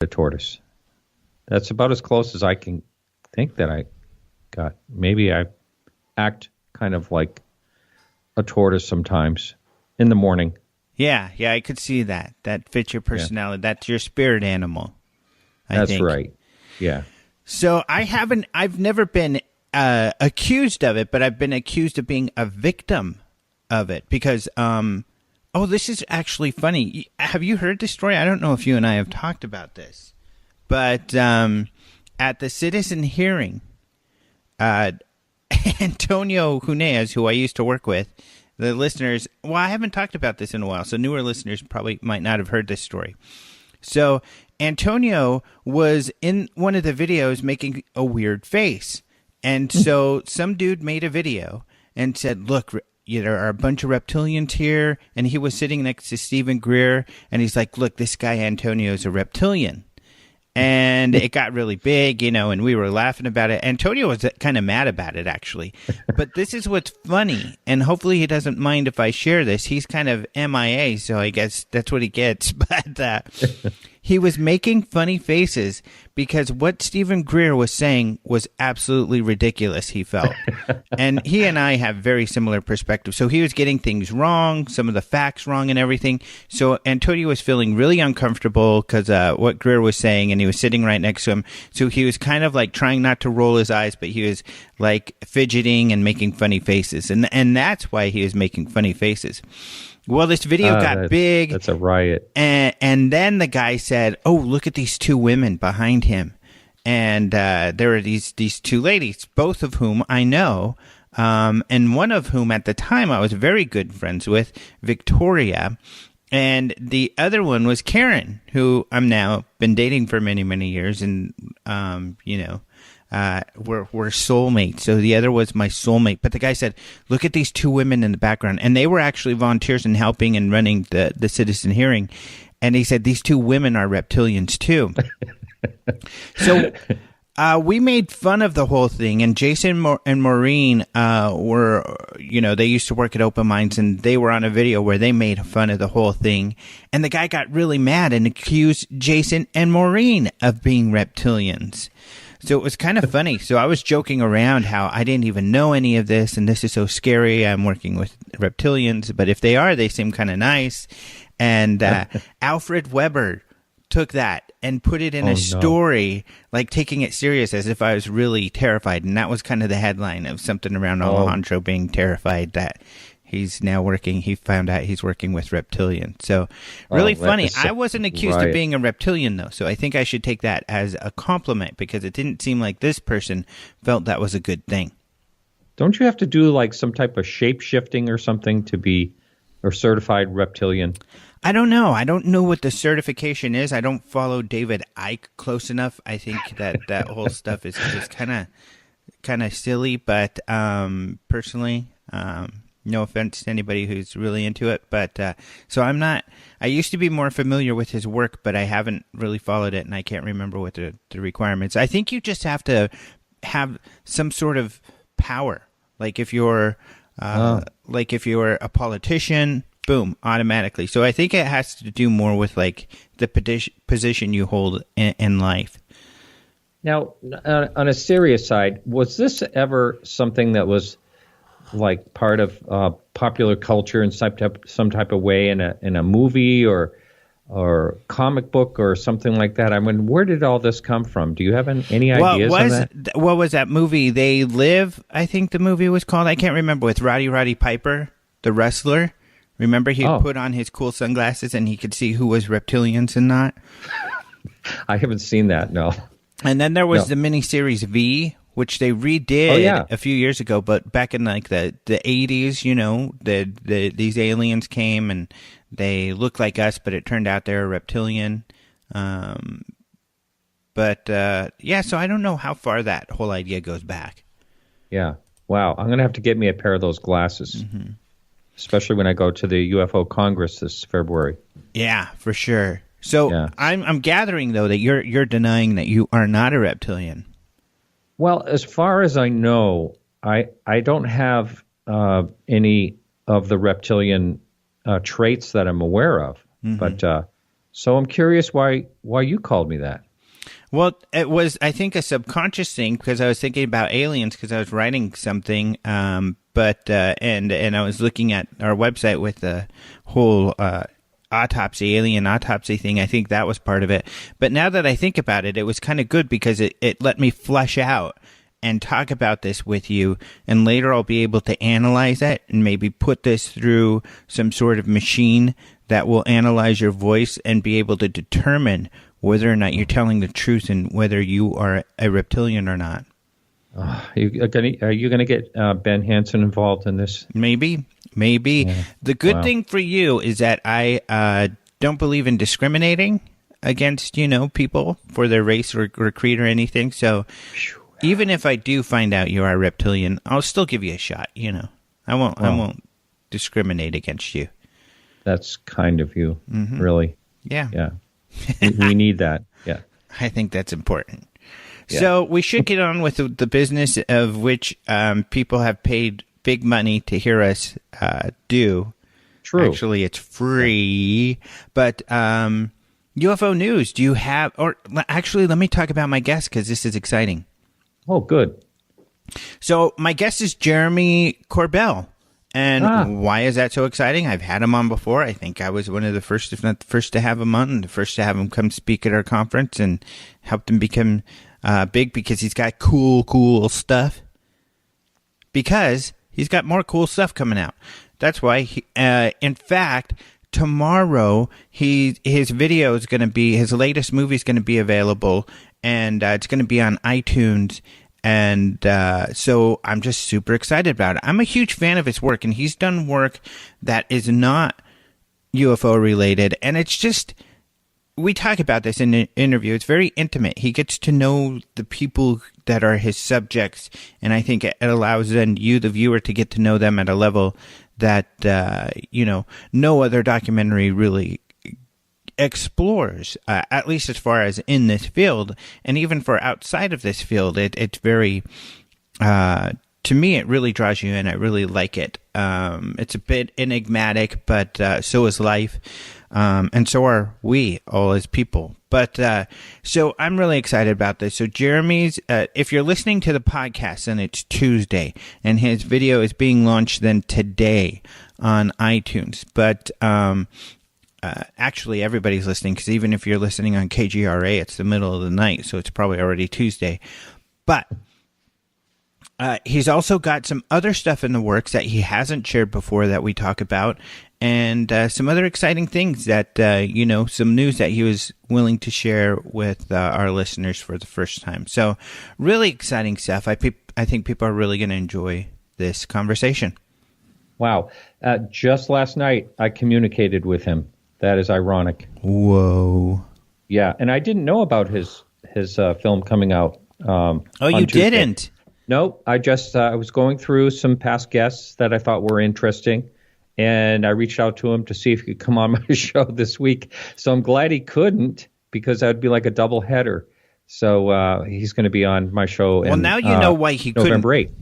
a tortoise. That's about as close as I can think that I got. Maybe I act kind of like a tortoise sometimes in the morning. Yeah, I could see that. That fits your personality. Yeah. That's your spirit animal. That's right. Yeah. So I've never been accused of it, but I've been accused of being a victim of it because, this is actually funny. Have you heard this story? I don't know if you and I have talked about this, but at the citizen hearing, Antonio Huneas, who I used to work with, the listeners, I haven't talked about this in a while, so newer listeners probably might not have heard this story. So Antonio was in one of the videos making a weird face. And so some dude made a video and said, look, there are a bunch of reptilians here. And he was sitting next to Stephen Greer. And he's like, look, this guy Antonio is a reptilian. And it got really big, and we were laughing about it. Antonio was kind of mad about it, actually. But this is what's funny, and hopefully he doesn't mind if I share this. He's kind of MIA, so I guess that's what he gets. But he was making funny faces because what Stephen Greer was saying was absolutely ridiculous, he felt. And he and I have very similar perspectives. So he was getting things wrong, some of the facts wrong and everything. So Antonio was feeling really uncomfortable because what Greer was saying, and he was sitting right next to him. So he was kind of like trying not to roll his eyes, but he was like fidgeting and making funny faces. And that's why he was making funny faces. Well, this video got big. That's a riot. And then the guy said, oh, look at these two women behind him. And there are these two ladies, both of whom I know, and one of whom at the time I was very good friends with, Victoria. And the other one was Karen, who I'm now been dating for many, many years. And, we're soulmates. So the other was my soulmate. But the guy said, look at these two women in the background. And they were actually volunteers in helping and running the citizen hearing. And he said, these two women are reptilians too. So we made fun of the whole thing. And Jason and Maureen were, they used to work at Open Minds, and they were on a video where they made fun of the whole thing. And the guy got really mad and accused Jason and Maureen of being reptilians. So it was kind of funny. So I was joking around how I didn't even know any of this, and this is so scary. I'm working with reptilians, but if they are, they seem kind of nice. And Alfred Weber took that and put it in a story, like taking it serious as if I was really terrified. And that was kind of the headline of something around Alejandro being terrified that he's now working. He found out he's working with reptilian. So really funny. I wasn't accused of being a reptilian, though. So I think I should take that as a compliment because it didn't seem like this person felt that was a good thing. Don't you have to do like some type of shape shifting or something to be a certified reptilian? I don't know. I don't know what the certification is. I don't follow David Icke close enough. I think that whole stuff is kind of silly. But personally, no offense to anybody who's really into it. But so I'm not. I used to be more familiar with his work, but I haven't really followed it, and I can't remember what the requirements. I think you just have to have some sort of power. Like if you're a politician. Boom, automatically. So I think it has to do more with like the position you hold in life. Now, on a serious side, was this ever something that was like part of popular culture in some type of way in a movie or comic book or something like that? I mean, where did all this come from? Do you have any ideas on that? What was that movie? They Live, I think the movie was called. I can't remember. With Roddy Piper, the wrestler. Remember, he put on his cool sunglasses and he could see who was reptilians and not? I haven't seen that, no. And then there was the miniseries V, which they redid a few years ago, but back in like the 80s, these aliens came and they looked like us, but it turned out they were reptilian. So I don't know how far that whole idea goes back. Yeah. Wow. I'm going to have to get me a pair of those glasses. Mm-hmm. Especially when I go to the UFO Congress this February. Yeah, for sure. So I'm gathering, though, that you're denying that you are not a reptilian. Well, as far as I know, I don't have any of the reptilian traits that I'm aware of. Mm-hmm. But So I'm curious why you called me that. Well, it was, I think, a subconscious thing because I was thinking about aliens because I was writing something, and I was looking at our website with the whole alien autopsy thing. I think that was part of it. But now that I think about it, it was kind of good because it let me flesh out and talk about this with you, and later I'll be able to analyze it and maybe put this through some sort of machine that will analyze your voice and be able to determine whether or not you're telling the truth and whether you are a reptilian or not. Are you going to get Ben Hansen involved in this? Maybe. Yeah. The good thing for you is that I don't believe in discriminating against, people for their race or creed or anything. So even if I do find out you are a reptilian, I'll still give you a shot. I won't discriminate against you. That's kind of you, really. Yeah. We need that. Yeah. I think that's important. Yeah. So we should get on with the business of which people have paid big money to hear us do. True. Actually, it's free. But UFO news, do you have... Or actually, let me talk about my guest because this is exciting. Oh, good. So my guest is Jeremy Corbell. And why is that so exciting? I've had him on before. I think I was one of the first, if not the first to have him on, and the first to have him come speak at our conference and helped him become big because he's got cool stuff. Because he's got more cool stuff coming out. That's why, in fact, tomorrow his video is going to be, his latest movie is going to be available, and it's going to be on iTunes. And so I'm just super excited about it. I'm a huge fan of his work, and he's done work that is not UFO related. And it's just, we talk about this in an interview. It's very intimate. He gets to know the people that are his subjects, and I think it allows then you, the viewer, to get to know them at a level that, no other documentary really explores, at least as far as in this field, and even for outside of this field, it's very, to me, it really draws you in. I really like it. It's a bit enigmatic, but so is life, and so are we all as people. But so I'm really excited about this. So Jeremy's, if you're listening to the podcast and it's Tuesday, and his video is being launched then today on iTunes, but actually, everybody's listening because even if you're listening on KGRA, it's the middle of the night, so it's probably already Tuesday. But he's also got some other stuff in the works that he hasn't shared before that we talk about, and some other exciting things that, some news that he was willing to share with our listeners for the first time. So really exciting stuff. I think people are really going to enjoy this conversation. Wow. Just last night, I communicated with him. That is ironic. Whoa. Yeah, and I didn't know about his film coming out. Oh, you Tuesday. Didn't? No, I just I was going through some past guests that I thought were interesting, and I reached out to him to see if he could come on my show this week. So I'm glad he couldn't, because that would be like a double header. So he's going to be on my show. Well, now you know why he couldn't. November 8th.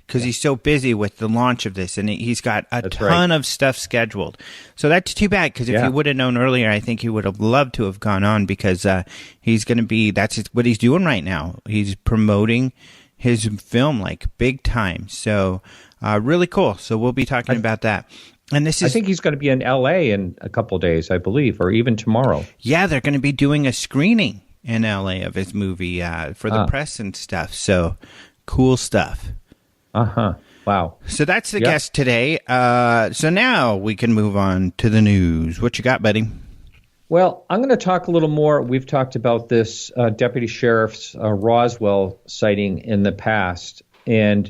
Because he's so busy with the launch of this, and he's got a ton of stuff scheduled. So that's too bad, because if he would have known earlier, I think he would have loved to have gone on, because he's going to be, that's what he's doing right now. He's promoting his film like big time. So really cool. So we'll be talking about that. And this is, I think he's going to be in L.A. in a couple of days, I believe, or even tomorrow. Yeah, they're going to be doing a screening in L.A. of his movie for the press and stuff. So cool stuff. Uh-huh. Wow. So that's the guest today. So now we can move on to the news. What you got, buddy? Well, I'm going to talk a little more. We've talked about this Deputy Sheriff's Roswell sighting in the past. And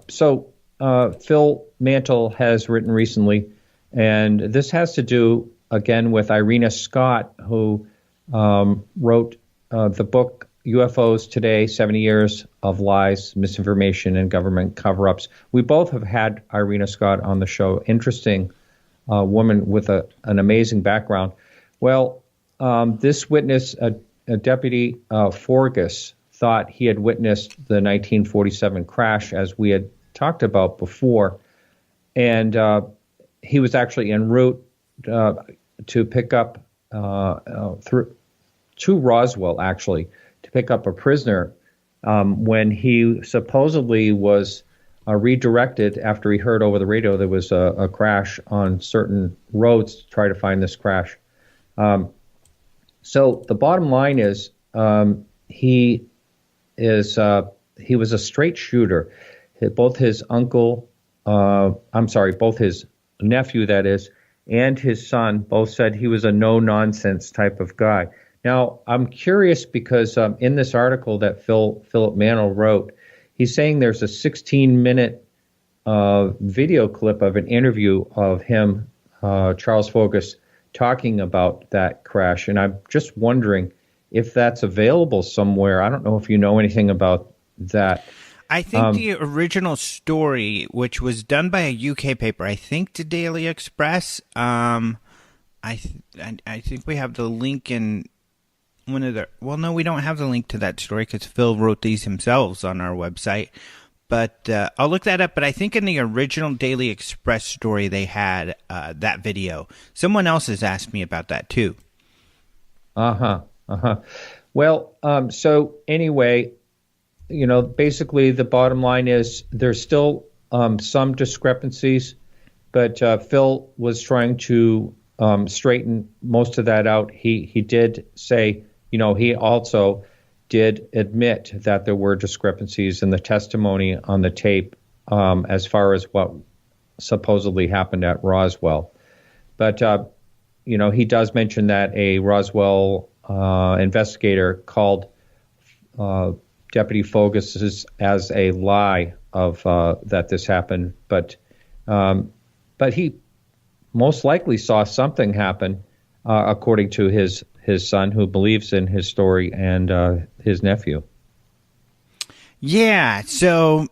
so Phil Mantle has written recently, and this has to do, again, with Irina Scott, who wrote the book UFOs Today, 70 Years of Lies, Misinformation, and Government Cover-Ups. We both have had Irina Scott on the show. Interesting woman with an amazing background. Well, this witness, a Deputy Forgas, thought he had witnessed the 1947 crash, as we had talked about before. And he was actually en route to pick up through to Roswell, actually, to pick up a prisoner when he supposedly was redirected after he heard over the radio there was a crash on certain roads to try to find this crash. So the bottom line is he was a straight shooter. Both his both his nephew, that is, and his son both said he was a no-nonsense type of guy. Now, I'm curious because in this article that Philip Mantle wrote, he's saying there's a 16-minute video clip of an interview of him, Charles Fogus, talking about that crash. And I'm just wondering if that's available somewhere. I don't know if you know anything about that. I think the original story, which was done by a UK paper, I think the Daily Express, I think we have the link in one of the... Well, no, we don't have the link to that story because Phil wrote these himself on our website. But I'll look that up. But I think in the original Daily Express story, they had that video. Someone else has asked me about that, too. Well, so anyway... basically the bottom line is there's still some discrepancies, but Phil was trying to straighten most of that out. He did say, he also did admit that there were discrepancies in the testimony on the tape as far as what supposedly happened at Roswell. But, he does mention that a Roswell investigator called Deputy Fogus as a lie of that this happened, but he most likely saw something happen, according to his son, who believes in his story, and his nephew. Yeah, so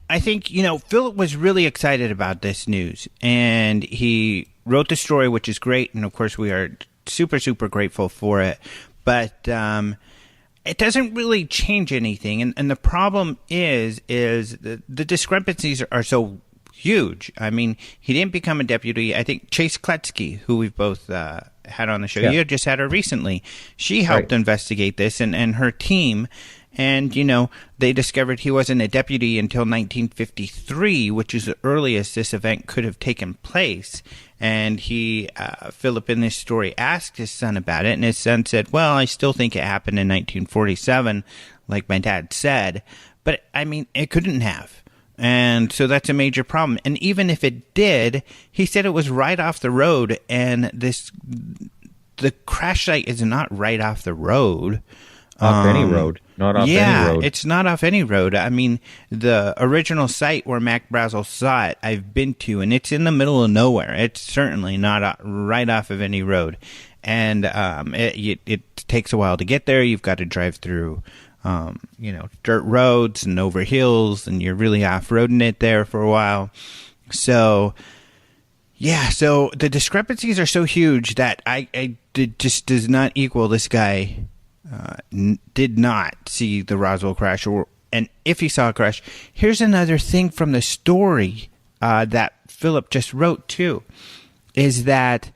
I think Philip was really excited about this news, and he wrote the story, which is great, and of course we are super, super grateful for it. But it doesn't really change anything, and the problem is the discrepancies are so huge. I mean, he didn't become a deputy. I think Chase Kletsky, who we've both had on the show, you just had her recently. She helped investigate this, and her team, and they discovered he wasn't a deputy until 1953, which is the earliest this event could have taken place. And Philip in this story asked his son about it, and his son said, well, I still think it happened in 1947, like my dad said, but I mean, it couldn't have. And so that's a major problem. And even if it did, he said it was right off the road, and the crash site is not right off the road. Off any road. Not off any road. Yeah, it's not off any road. I mean, the original site where Mac Brazel saw it, I've been to, and it's in the middle of nowhere. It's certainly not right off of any road. And it takes a while to get there. You've got to drive through, dirt roads and over hills, and you're really off-roading it there for a while. So... yeah, so the discrepancies are so huge that it just does not equal this guy... did not see the Roswell crash, and if he saw a crash, here's another thing from the story that Philip just wrote too, is that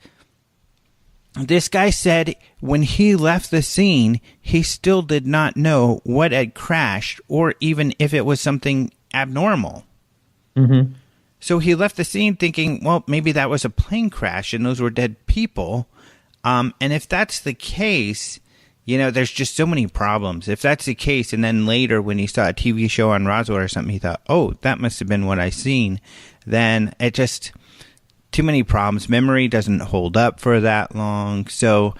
this guy said when he left the scene, he still did not know what had crashed or even if it was something abnormal. Mm-hmm. So he left the scene thinking, well, maybe that was a plane crash and those were dead people. And if that's the case... there's just so many problems. If that's the case, and then later when he saw a TV show on Roswell or something, he thought, oh, that must have been what I seen, then it just, too many problems. Memory doesn't hold up for that long. So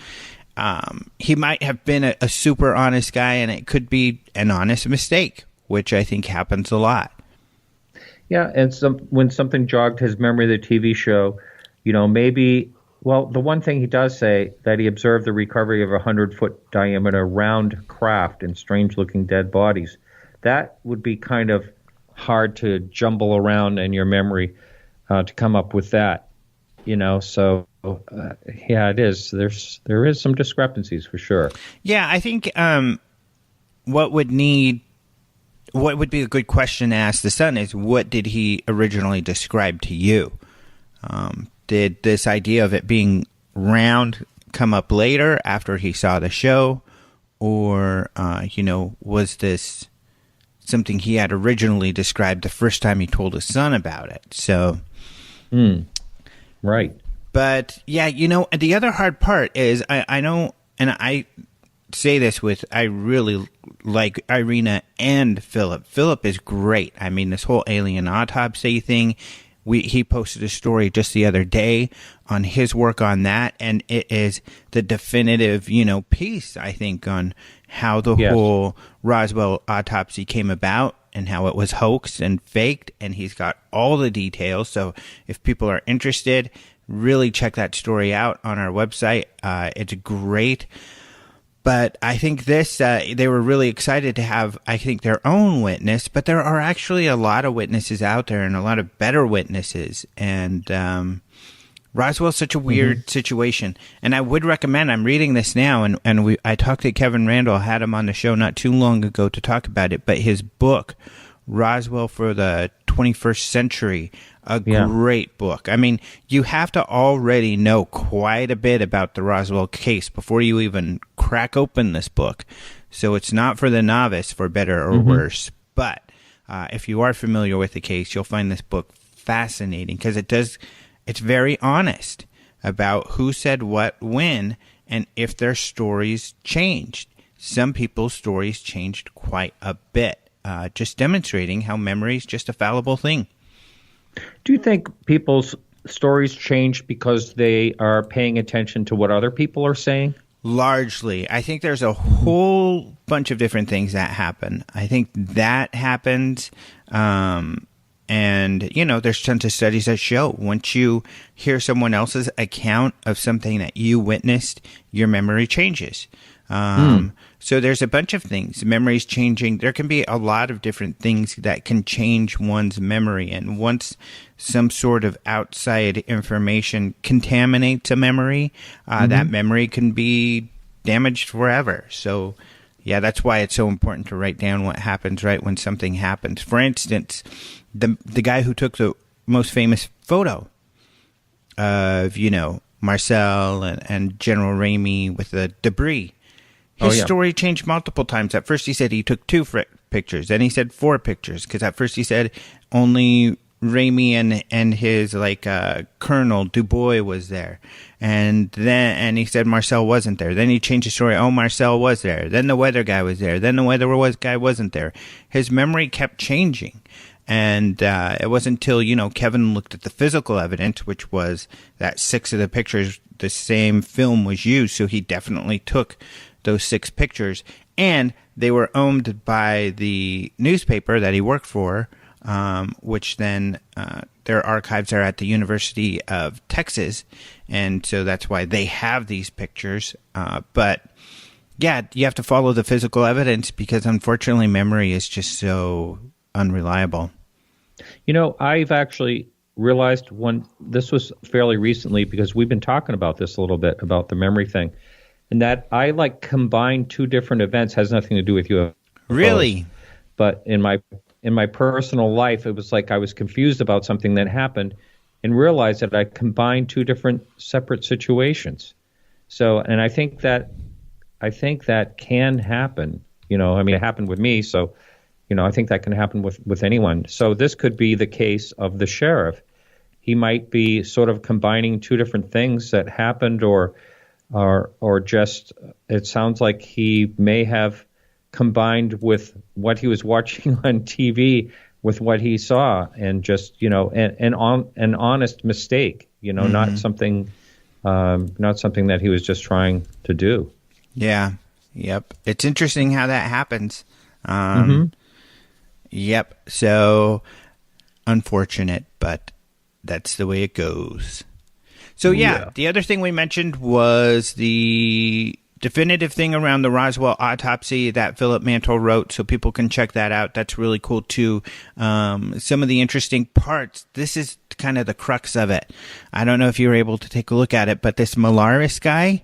he might have been a super honest guy, and it could be an honest mistake, which I think happens a lot. Yeah, and when something jogged his memory of the TV show, maybe... Well, the one thing he does say, that he observed the recovery of a 100-foot diameter round craft and strange-looking dead bodies. That would be kind of hard to jumble around in your memory to come up with that, So, yeah, it is. There is some discrepancies for sure. Yeah, I think what would be a good question to ask the son is, what did he originally describe to you? Did this idea of it being round come up later after he saw the show, or was this something he had originally described the first time he told his son about it? So, right. But yeah, the other hard part is I know, and I say this with, I really like Irina and Philip. Philip is great. I mean, this whole alien autopsy thing, he posted a story just the other day on his work on that, and it is the definitive, piece, I think, on how the whole Roswell autopsy came about and how it was hoaxed and faked, and he's got all the details. So if people are interested, really check that story out on our website. It's great. But I think they were really excited to have, I think, their own witness. But there are actually a lot of witnesses out there and a lot of better witnesses. And Roswell's such a weird situation. And I would recommend, I'm reading this now, and I talked to Kevin Randall, had him on the show not too long ago to talk about it. But his book, Roswell for the 21st Century, great book. I mean, you have to already know quite a bit about the Roswell case before you even crack open this book. So it's not for the novice, for better or worse. But if you are familiar with the case, you'll find this book fascinating because it's very honest about who said what when and if their stories changed. Some people's stories changed quite a bit, just demonstrating how memory is just a fallible thing. Do you think people's stories change because they are paying attention to what other people are saying? Largely. I think there's a whole bunch of different things that happen. I think that happens. And, there's tons of studies that show once you hear someone else's account of something that you witnessed, your memory changes. So there's a bunch of things. Memory's changing. There can be a lot of different things that can change one's memory. And once some sort of outside information contaminates a memory, that memory can be damaged forever. So, yeah, that's why it's so important to write down what happens right when something happens. For instance, the guy who took the most famous photo of, Marcel and General Ramey with the debris. His story changed multiple times. At first he said he took 2 pictures. Then he said 4 pictures. Because at first he said only Ramey and his Colonel Dubois was there. And he said Marcel wasn't there. Then he changed the story. Oh, Marcel was there. Then the weather guy was there. Then the weather guy wasn't there. His memory kept changing. And it wasn't until, Kevin looked at the physical evidence, which was that 6 of the pictures, the same film was used. So he definitely took those 6 pictures, and they were owned by the newspaper that he worked for, which then their archives are at the University of Texas, and so that's why they have these pictures. But yeah, you have to follow the physical evidence because unfortunately memory is just so unreliable. I've actually realized this was fairly recently because we've been talking about this a little bit, about the memory thing. And that I combine 2 different events, has nothing to do with UFOs. Really? But in my personal life, it was like I was confused about something that happened and realized that I combined 2 different separate situations. So, and I think that can happen. It happened with me, so I think that can happen with anyone. So this could be the case of the sheriff. He might be sort of combining 2 different things that happened, or just, it sounds like he may have combined with what he was watching on TV with what he saw, and just, an honest mistake, not something that he was just trying to do. Yeah. Yep. It's interesting how that happens. Yep. So unfortunate, but that's the way it goes. So, yeah, the other thing we mentioned was the definitive thing around the Roswell autopsy that Philip Mantle wrote, so people can check that out. That's really cool, too. Some of the interesting parts, this is kind of the crux of it. I don't know if you were able to take a look at it, but this Molaris guy,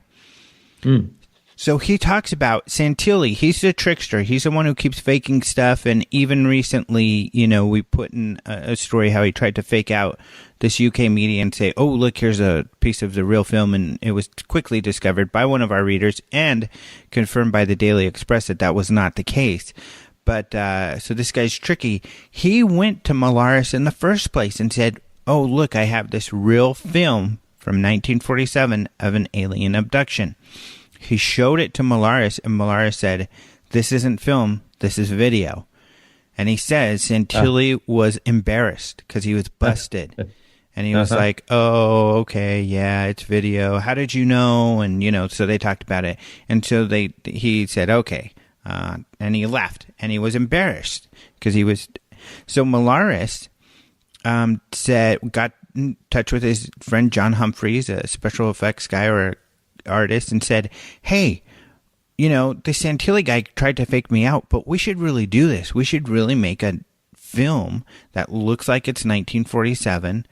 So he talks about Santilli. He's the trickster. He's the one who keeps faking stuff. And even recently, we put in a story how he tried to fake out this UK media and say, oh, look, here's a piece of the real film. And it was quickly discovered by one of our readers and confirmed by the Daily Express that was not the case. But so this guy's tricky. He went to Molaris in the first place and said, oh, look, I have this real film from 1947 of an alien abduction. He showed it to Molaris, and Molaris said, this isn't film, this is video. And he says Santilli was embarrassed because he was busted. And he was like, oh, okay, yeah, it's video. How did you know? And, so they talked about it. And so he said, okay. And he left. And he was embarrassed because he was... So Molaris got in touch with his friend John Humphreys, a special effects guy or artist, and said, hey, the Santilli guy tried to fake me out, but we should really do this. We should really make a film that looks like it's 1947,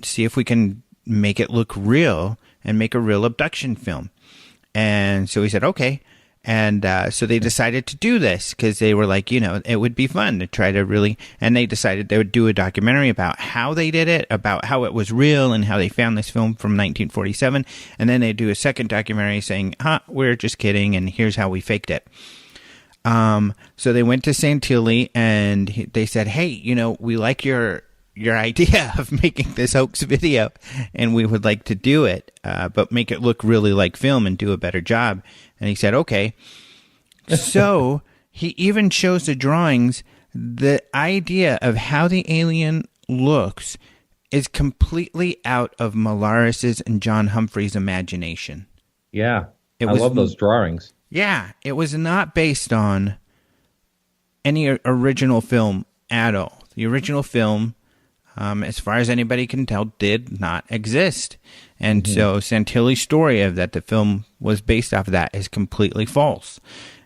see if we can make it look real and make a real abduction film. And so he said, okay. And so they decided to do this because they were like, it would be fun to try to really, and they decided they would do a documentary about how they did it, about how it was real and how they found this film from 1947. And then they do a second documentary saying, we're just kidding. And here's how we faked it. So they went to Santilli and they said, hey, we like your idea of making this hoax video and we would like to do it, but make it look really like film and do a better job. And he said, okay. So he even shows the drawings. The idea of how the alien looks is completely out of Molaris's and John Humphrey's imagination. Yeah. I love those drawings. Yeah. It was not based on any original film at all. The original film, as far as anybody can tell, did not exist. And so Santilli's story of that the film was based off of that is completely false.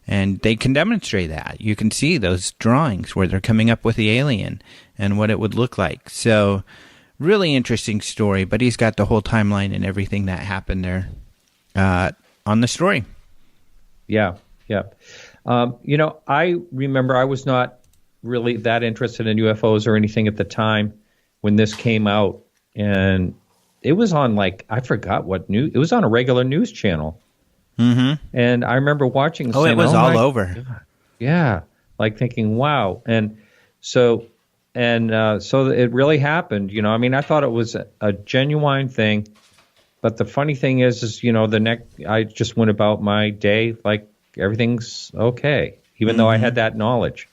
And they can demonstrate that. You can see those drawings where they're coming up with the alien and what it would look like. So really interesting story, but he's got the whole timeline and everything that happened there on the story. Yeah, yeah. I remember I was not really that interested in UFOs or anything at the time when this came out, and it was on I forgot what news. It was on a regular news channel, and I remember watching. It was all over. God. Yeah, thinking, wow, and so it really happened. I thought it was a genuine thing, but the funny thing is I just went about my day like everything's okay, even though I had that knowledge.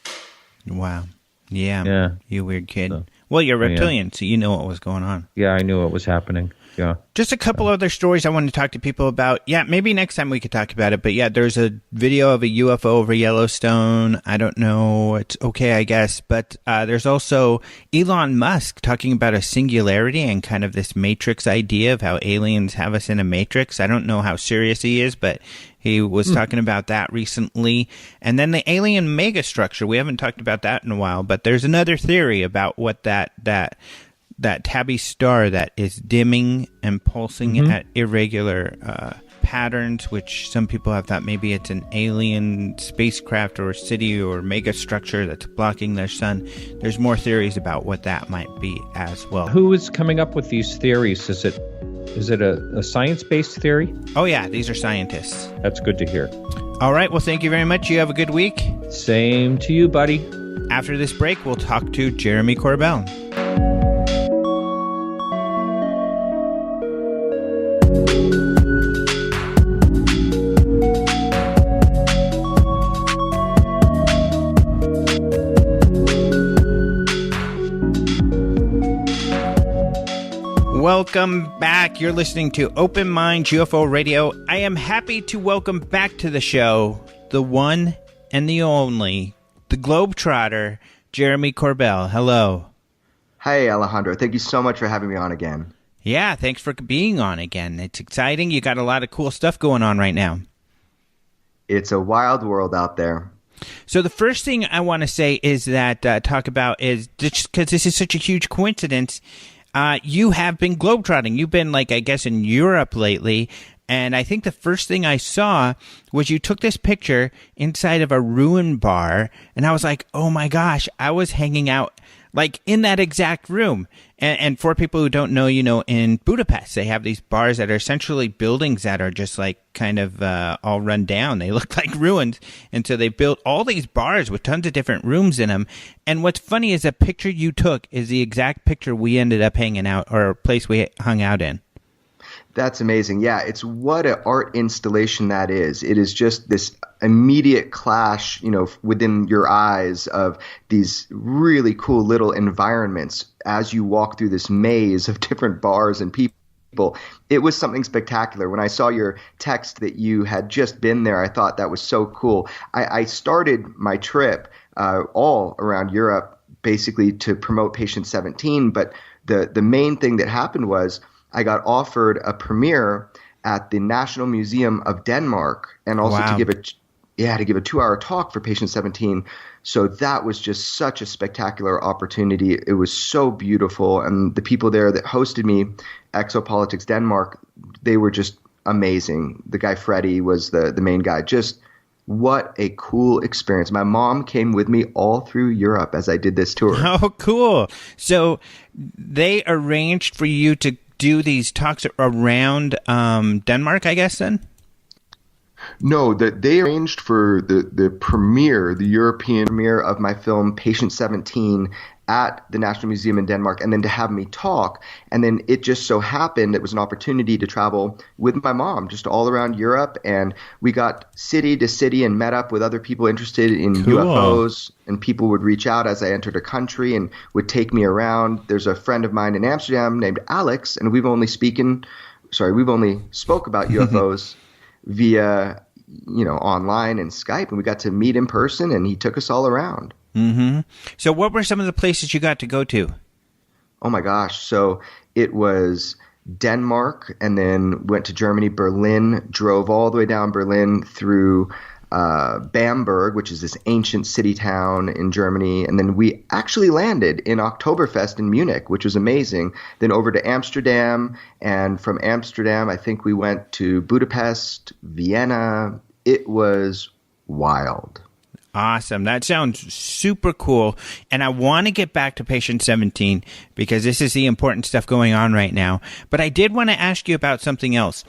Wow. Yeah. You weird kid. So, well, you're reptilian, so you know what was going on. Yeah, I knew what was happening. Yeah. Just a couple other stories I wanted to talk to people about. Yeah, maybe next time we could talk about it. But yeah, there's a video of a UFO over Yellowstone. I don't know. It's okay, I guess. But there's also Elon Musk talking about a singularity and kind of this matrix idea of how aliens have us in a matrix. I don't know how serious he is, but he was talking about that recently. And then the alien megastructure. We haven't talked about that in a while, but there's another theory about what that tabby star that is dimming and pulsing at irregular patterns, which some people have thought maybe it's an alien spacecraft or city or megastructure that's blocking their sun. There's more theories about what that might be as well. Who is coming up with these theories? Is it a science-based theory? Oh, yeah. These are scientists. That's good to hear. All right. Well, thank you very much. You have a good week. Same to you, buddy. After this break, we'll talk to Jeremy Corbell. Welcome back. You're listening to Open Minds UFO Radio. I am happy to welcome back to the show the one and the only, the Globetrotter, Jeremy Corbell. Hello. Hey, Alejandro. Thank you so much for having me on again. Yeah, thanks for being on again. It's exciting. You got a lot of cool stuff going on right now. It's a wild world out there. So the first thing I want to say is that talk about is just because this is such a huge coincidence. You have been globetrotting. You've been, I guess, in Europe lately. And I think the first thing I saw was you took this picture inside of a ruin bar, and I was like, oh my gosh, I was hanging out like in that exact room. And for people who don't know, in Budapest, they have these bars that are essentially buildings that are just like kind of all run down. They look like ruins. And so they built all these bars with tons of different rooms in them. And what's funny is the picture you took is the exact picture we ended up hanging out, or a place we hung out in. That's amazing. Yeah, it's what an art installation that is. It is just this immediate clash, within your eyes of these really cool little environments as you walk through this maze of different bars and people. It was something spectacular. When I saw your text that you had just been there, I thought that was so cool. I started my trip all around Europe basically to promote Patient 17, but the main thing that happened was I got offered a premiere at the National Museum of Denmark, and also to give a 2-hour talk for Patient 17. So that was just such a spectacular opportunity. It was so beautiful, and the people there that hosted me, Exopolitics Denmark, they were just amazing. The guy Freddie was the main guy. Just what a cool experience. My mom came with me all through Europe as I did this tour. Oh, cool. So they arranged for you to do these talks around Denmark, I guess, then? No, they arranged for the premiere, the European premiere of my film Patient 17 at the National Museum in Denmark, and then to have me talk. And then it just so happened it was an opportunity to travel with my mom just all around Europe. And we got city to city and met up with other people interested in UFOs. And people would reach out as I entered a country and would take me around. There's a friend of mine in Amsterdam named Alex, and we've only spoke about UFOs via, online and Skype, and we got to meet in person, and he took us all around. Mm-hmm. So what were some of the places you got to go to? Oh my gosh. So it was Denmark, and then went to Germany, Berlin, drove all the way down Berlin through Bamberg, which is this ancient city town in Germany. And then we actually landed in Oktoberfest in Munich, which was amazing. Then over to Amsterdam, and from Amsterdam, I think we went to Budapest, Vienna. It was wild. Awesome. That sounds super cool. And I want to get back to Patient 17 because this is the important stuff going on right now. But I did want to ask you about something else.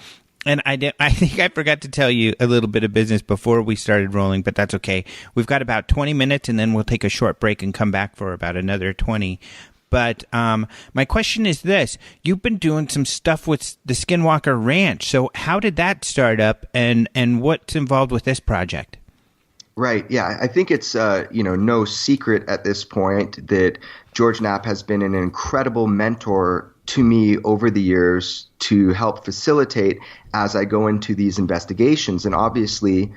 And I think I forgot to tell you a little bit of business before we started rolling, but that's okay. We've got about 20 minutes, and then we'll take a short break and come back for about another 20. But my question is this. You've been doing some stuff with the Skinwalker Ranch. So how did that start up, and what's involved with this project? Right. Yeah. I think it's, no secret at this point that George Knapp has been an incredible mentor to me over the years to help facilitate as I go into these investigations. And obviously,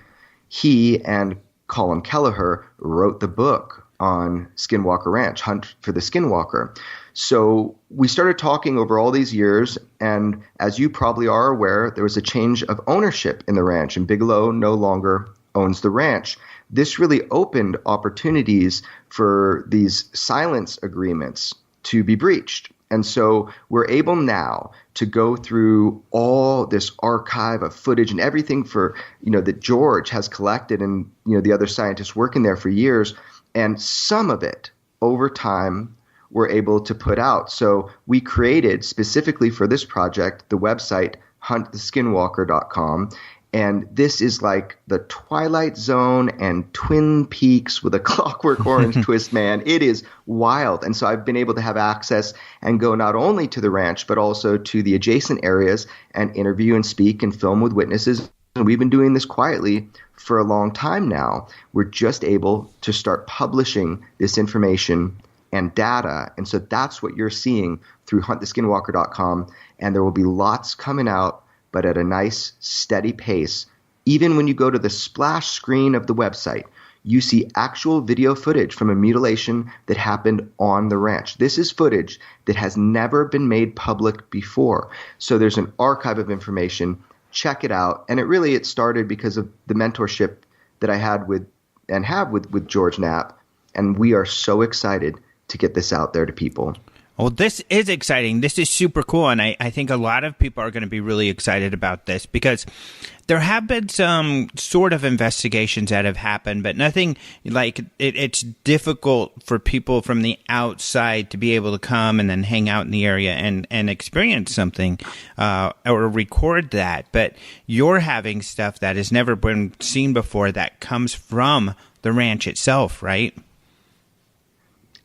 he and Colin Kelleher wrote the book on Skinwalker Ranch, Hunt for the Skinwalker. So we started talking over all these years, and as you probably are aware, there was a change of ownership in the ranch, and Bigelow no longer owns the ranch. This really opened opportunities for these silence agreements to be breached. And so we're able now to go through all this archive of footage and everything that George has collected, and, the other scientists working there for years. And some of it over time we're able to put out. So we created specifically for this project the website hunttheskinwalker.com. And this is like the Twilight Zone and Twin Peaks with a Clockwork Orange twist, man. It is wild. And so I've been able to have access and go not only to the ranch, but also to the adjacent areas and interview and speak and film with witnesses. And we've been doing this quietly for a long time now. We're just able to start publishing this information and data. And so that's what you're seeing through hunttheskinwalker.com. And there will be lots coming out, but at a nice, steady pace. Even when you go to the splash screen of the website, you see actual video footage from a mutilation that happened on the ranch. This is footage that has never been made public before. So there's an archive of information. Check it out. And it started because of the mentorship that I had with George Knapp. And we are so excited to get this out there to people. Well, this is exciting. This is super cool. And I think a lot of people are going to be really excited about this because there have been some sort of investigations that have happened, but nothing like it's difficult for people from the outside to be able to come and then hang out in the area and experience something or record that. But you're having stuff that has never been seen before that comes from the ranch itself, right?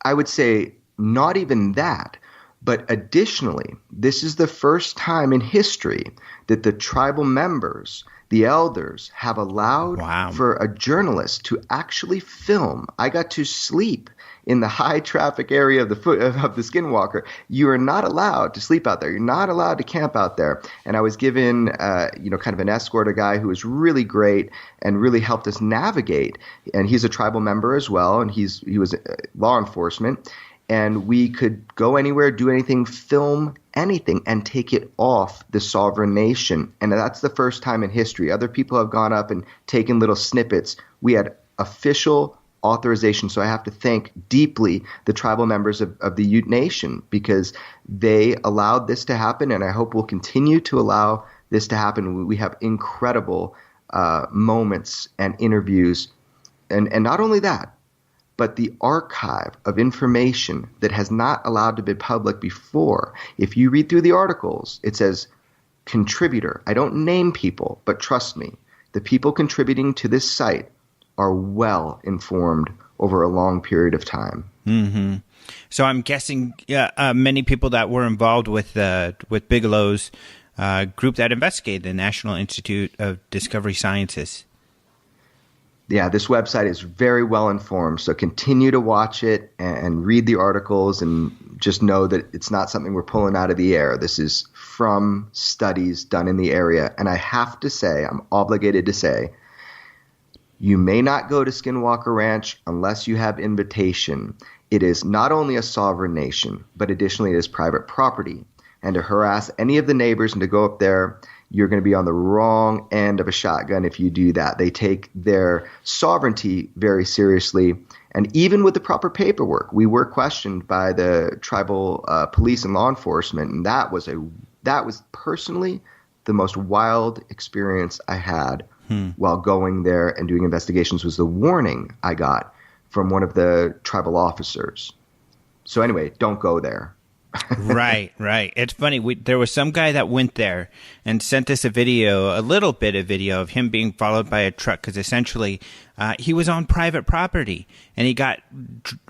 I would say not even that, but additionally, this is the first time in history that the tribal members, the elders, have allowed for a journalist to actually film. I got to sleep in the high traffic area of the Skinwalker. You are not allowed to sleep out there. You're not allowed to camp out there. And I was given, kind of an escort, a guy who was really great and really helped us navigate. And he's a tribal member as well, and he was law enforcement. And we could go anywhere, do anything, film anything, and take it off the sovereign nation. And that's the first time in history. Other people have gone up and taken little snippets. We had official authorization. So I have to thank deeply the tribal members of the Ute Nation because they allowed this to happen, and I hope will continue to allow this to happen. We have incredible moments and interviews. And not only that, but the archive of information that has not allowed to be public before. If you read through the articles, it says contributor. I don't name people, but trust me, the people contributing to this site are well informed over a long period of time. Mm-hmm. So I'm guessing many people that were involved with Bigelow's group that investigated the National Institute of Discovery Sciences. Yeah, this website is very well informed, so continue to watch it and read the articles and just know that it's not something we're pulling out of the air. This is from studies done in the area. And I have to say, I'm obligated to say, you may not go to Skinwalker Ranch unless you have invitation. It is not only a sovereign nation, but additionally it is private property. And to harass any of the neighbors and to go up there, you're going to be on the wrong end of a shotgun if you do that. They take their sovereignty very seriously. And even with the proper paperwork, we were questioned by the tribal police and law enforcement. And that was personally the most wild experience I had while going there and doing investigations was the warning I got from one of the tribal officers. So anyway, don't go there. Right. It's funny. There was some guy that went there and sent us a little bit of video of him being followed by a truck because essentially he was on private property and he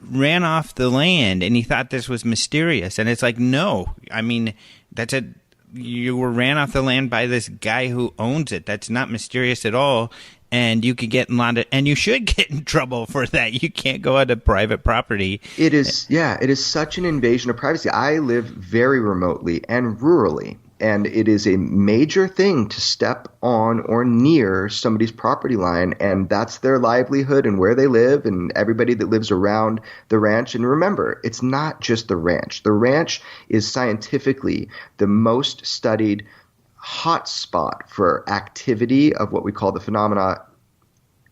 ran off the land and he thought this was mysterious. And it's like, no, I mean, you were ran off the land by this guy who owns it. That's not mysterious at all. And you could get and you should get in trouble for that. You can't go onto private property. It is such an invasion of privacy. I live very remotely and rurally, and it is a major thing to step on or near somebody's property line, and that's their livelihood and where they live and everybody that lives around the ranch. And remember, it's not just the ranch. The ranch is scientifically the most studied hotspot for activity of what we call the phenomena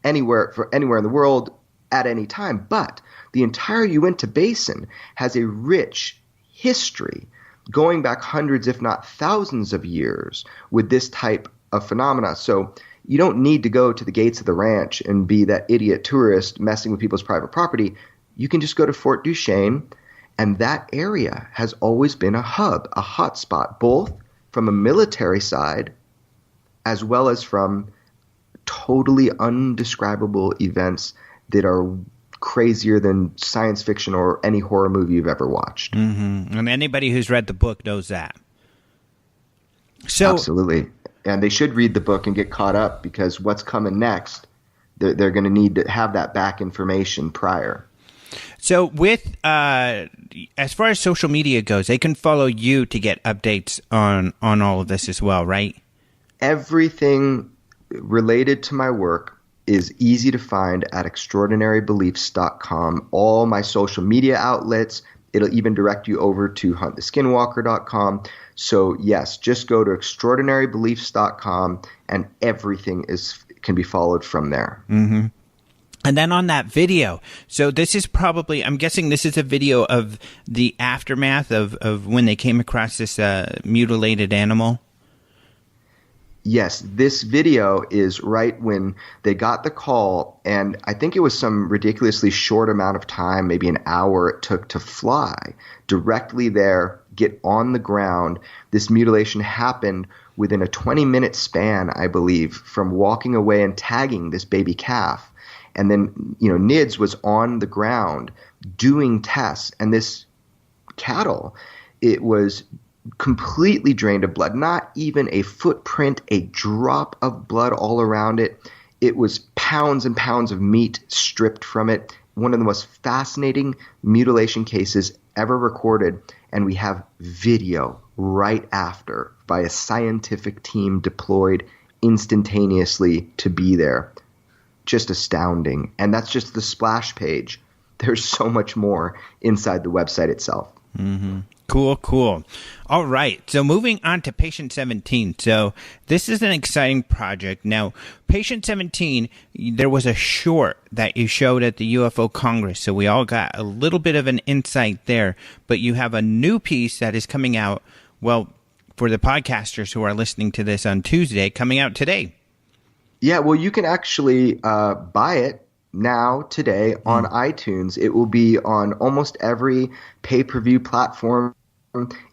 anywhere in the world at any time. But the entire Uinta Basin has a rich history going back hundreds, if not thousands of years with this type of phenomena. So you don't need to go to the gates of the ranch and be that idiot tourist messing with people's private property. You can just go to Fort Duchesne, and that area has always been a hub, a hotspot, both from a military side, as well as from totally undescribable events that are crazier than science fiction or any horror movie you've ever watched. Mm-hmm. And anybody who's read the book knows that. So absolutely. And they should read the book and get caught up because what's coming next, they're going to need to have that back information prior. So with as far as social media goes, they can follow you to get updates on all of this as well, right? Everything related to my work is easy to find at extraordinarybeliefs.com. All my social media outlets, it'll even direct you over to hunttheskinwalker.com. So yes, just go to extraordinarybeliefs.com and everything can be followed from there. Mm-hmm. And then on that video, so this is probably, I'm guessing this is a video of the aftermath of when they came across this mutilated animal. Yes, this video is right when they got the call, and I think it was some ridiculously short amount of time, maybe an hour it took to fly directly there, get on the ground. This mutilation happened within a 20-minute span, I believe, from walking away and tagging this baby calf. And then, NIDS was on the ground doing tests, and this cattle, it was completely drained of blood, not even a footprint, a drop of blood all around it. It was pounds and pounds of meat stripped from it. One of the most fascinating mutilation cases ever recorded, and we have video right after by a scientific team deployed instantaneously to be there. Just astounding. And that's just the splash page. There's so much more inside the website itself. Mm-hmm. Cool. All right. So moving on to Patient 17. So this is an exciting project. Now, Patient 17, there was a short that you showed at the UFO Congress. So we all got a little bit of an insight there. But you have a new piece that is coming out, well, for the podcasters who are listening to this on Tuesday, coming out today. Yeah, well, you can actually buy it now, today, on iTunes. It will be on almost every pay-per-view platform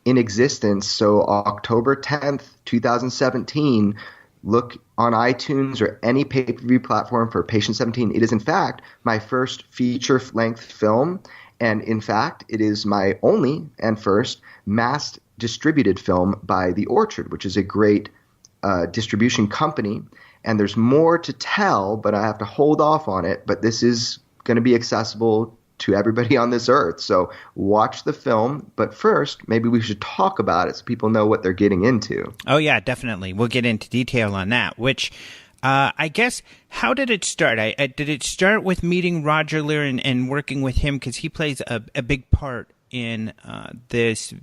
in existence. So October 10th, 2017, look on iTunes or any pay-per-view platform for Patient 17. It is, in fact, my first feature-length film. And, in fact, it is my only and first mass-distributed film by The Orchard, which is a great distribution company. And there's more to tell, but I have to hold off on it. But this is going to be accessible to everybody on this earth. So watch the film. But first, maybe we should talk about it so people know what they're getting into. Oh, yeah, definitely. We'll get into detail on that, which I guess, how did it start? Did it start with meeting Roger Lear and working with him? Because he plays a big part in this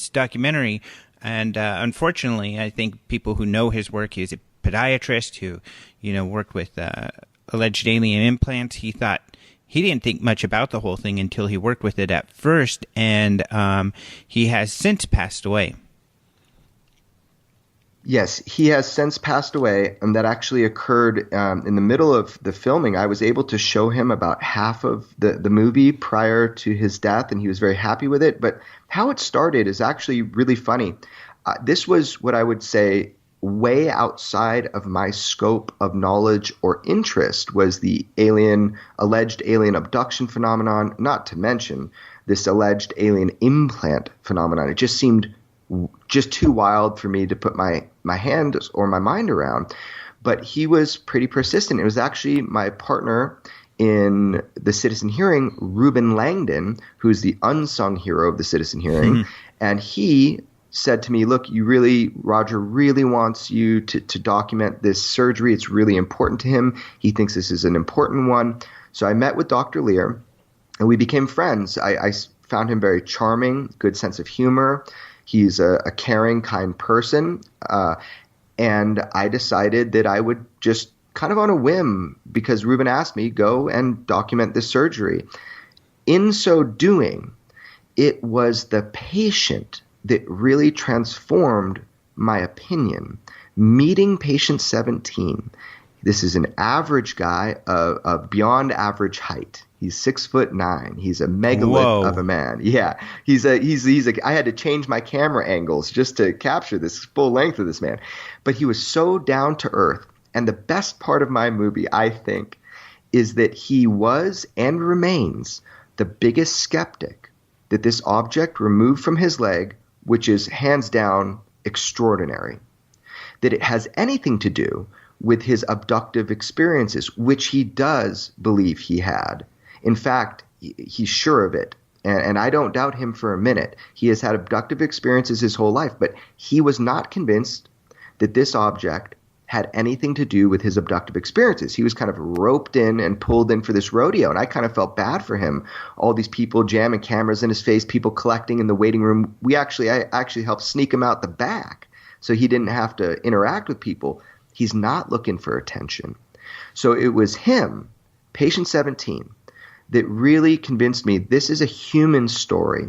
documentary. And unfortunately, I think people who know his work, he's a podiatrist who, worked with alleged alien implants. He didn't think much about the whole thing until he worked with it at first, and he has since passed away. Yes, he has since passed away, and that actually occurred in the middle of the filming. I was able to show him about half of the movie prior to his death, and he was very happy with it. But how it started is actually really funny. This was what I would say way outside of my scope of knowledge or interest, was the alleged alien abduction phenomenon, not to mention this alleged alien implant phenomenon. It just seemed just too wild for me to put my hand or my mind around. But he was pretty persistent. It was actually my partner in the Citizen Hearing, Ruben Langdon, who's the unsung hero of the Citizen Hearing. And he said to me, look, Roger really wants you to document this surgery. It's really important to him. He thinks this is an important one. So I met with Dr. Lear, and we became friends. I found him very charming, good sense of humor. He's a caring, kind person. And I decided that I would just kind of on a whim, because Ruben asked me, go and document this surgery. In so doing, it was the patient that really transformed my opinion. Meeting patient 17, this is an average guy of beyond average height. He's 6'9". He's a megalith of a man. Yeah, I had to change my camera angles just to capture this full length of this man. But he was so down to earth. And the best part of my movie, I think, is that he was and remains the biggest skeptic that this object removed from his leg, which is hands down extraordinary, that it has anything to do with his abductive experiences, which he does believe he had. In fact, he's sure of it, and I don't doubt him for a minute. He has had abductive experiences his whole life, but he was not convinced that this object had anything to do with his abductive experiences. He was kind of roped in and pulled in for this rodeo, and I kind of felt bad for him. All these people jamming cameras in his face, people collecting in the waiting room. I actually helped sneak him out the back so he didn't have to interact with people. He's not looking for attention. So it was him Patient 17 that really convinced me this is a human story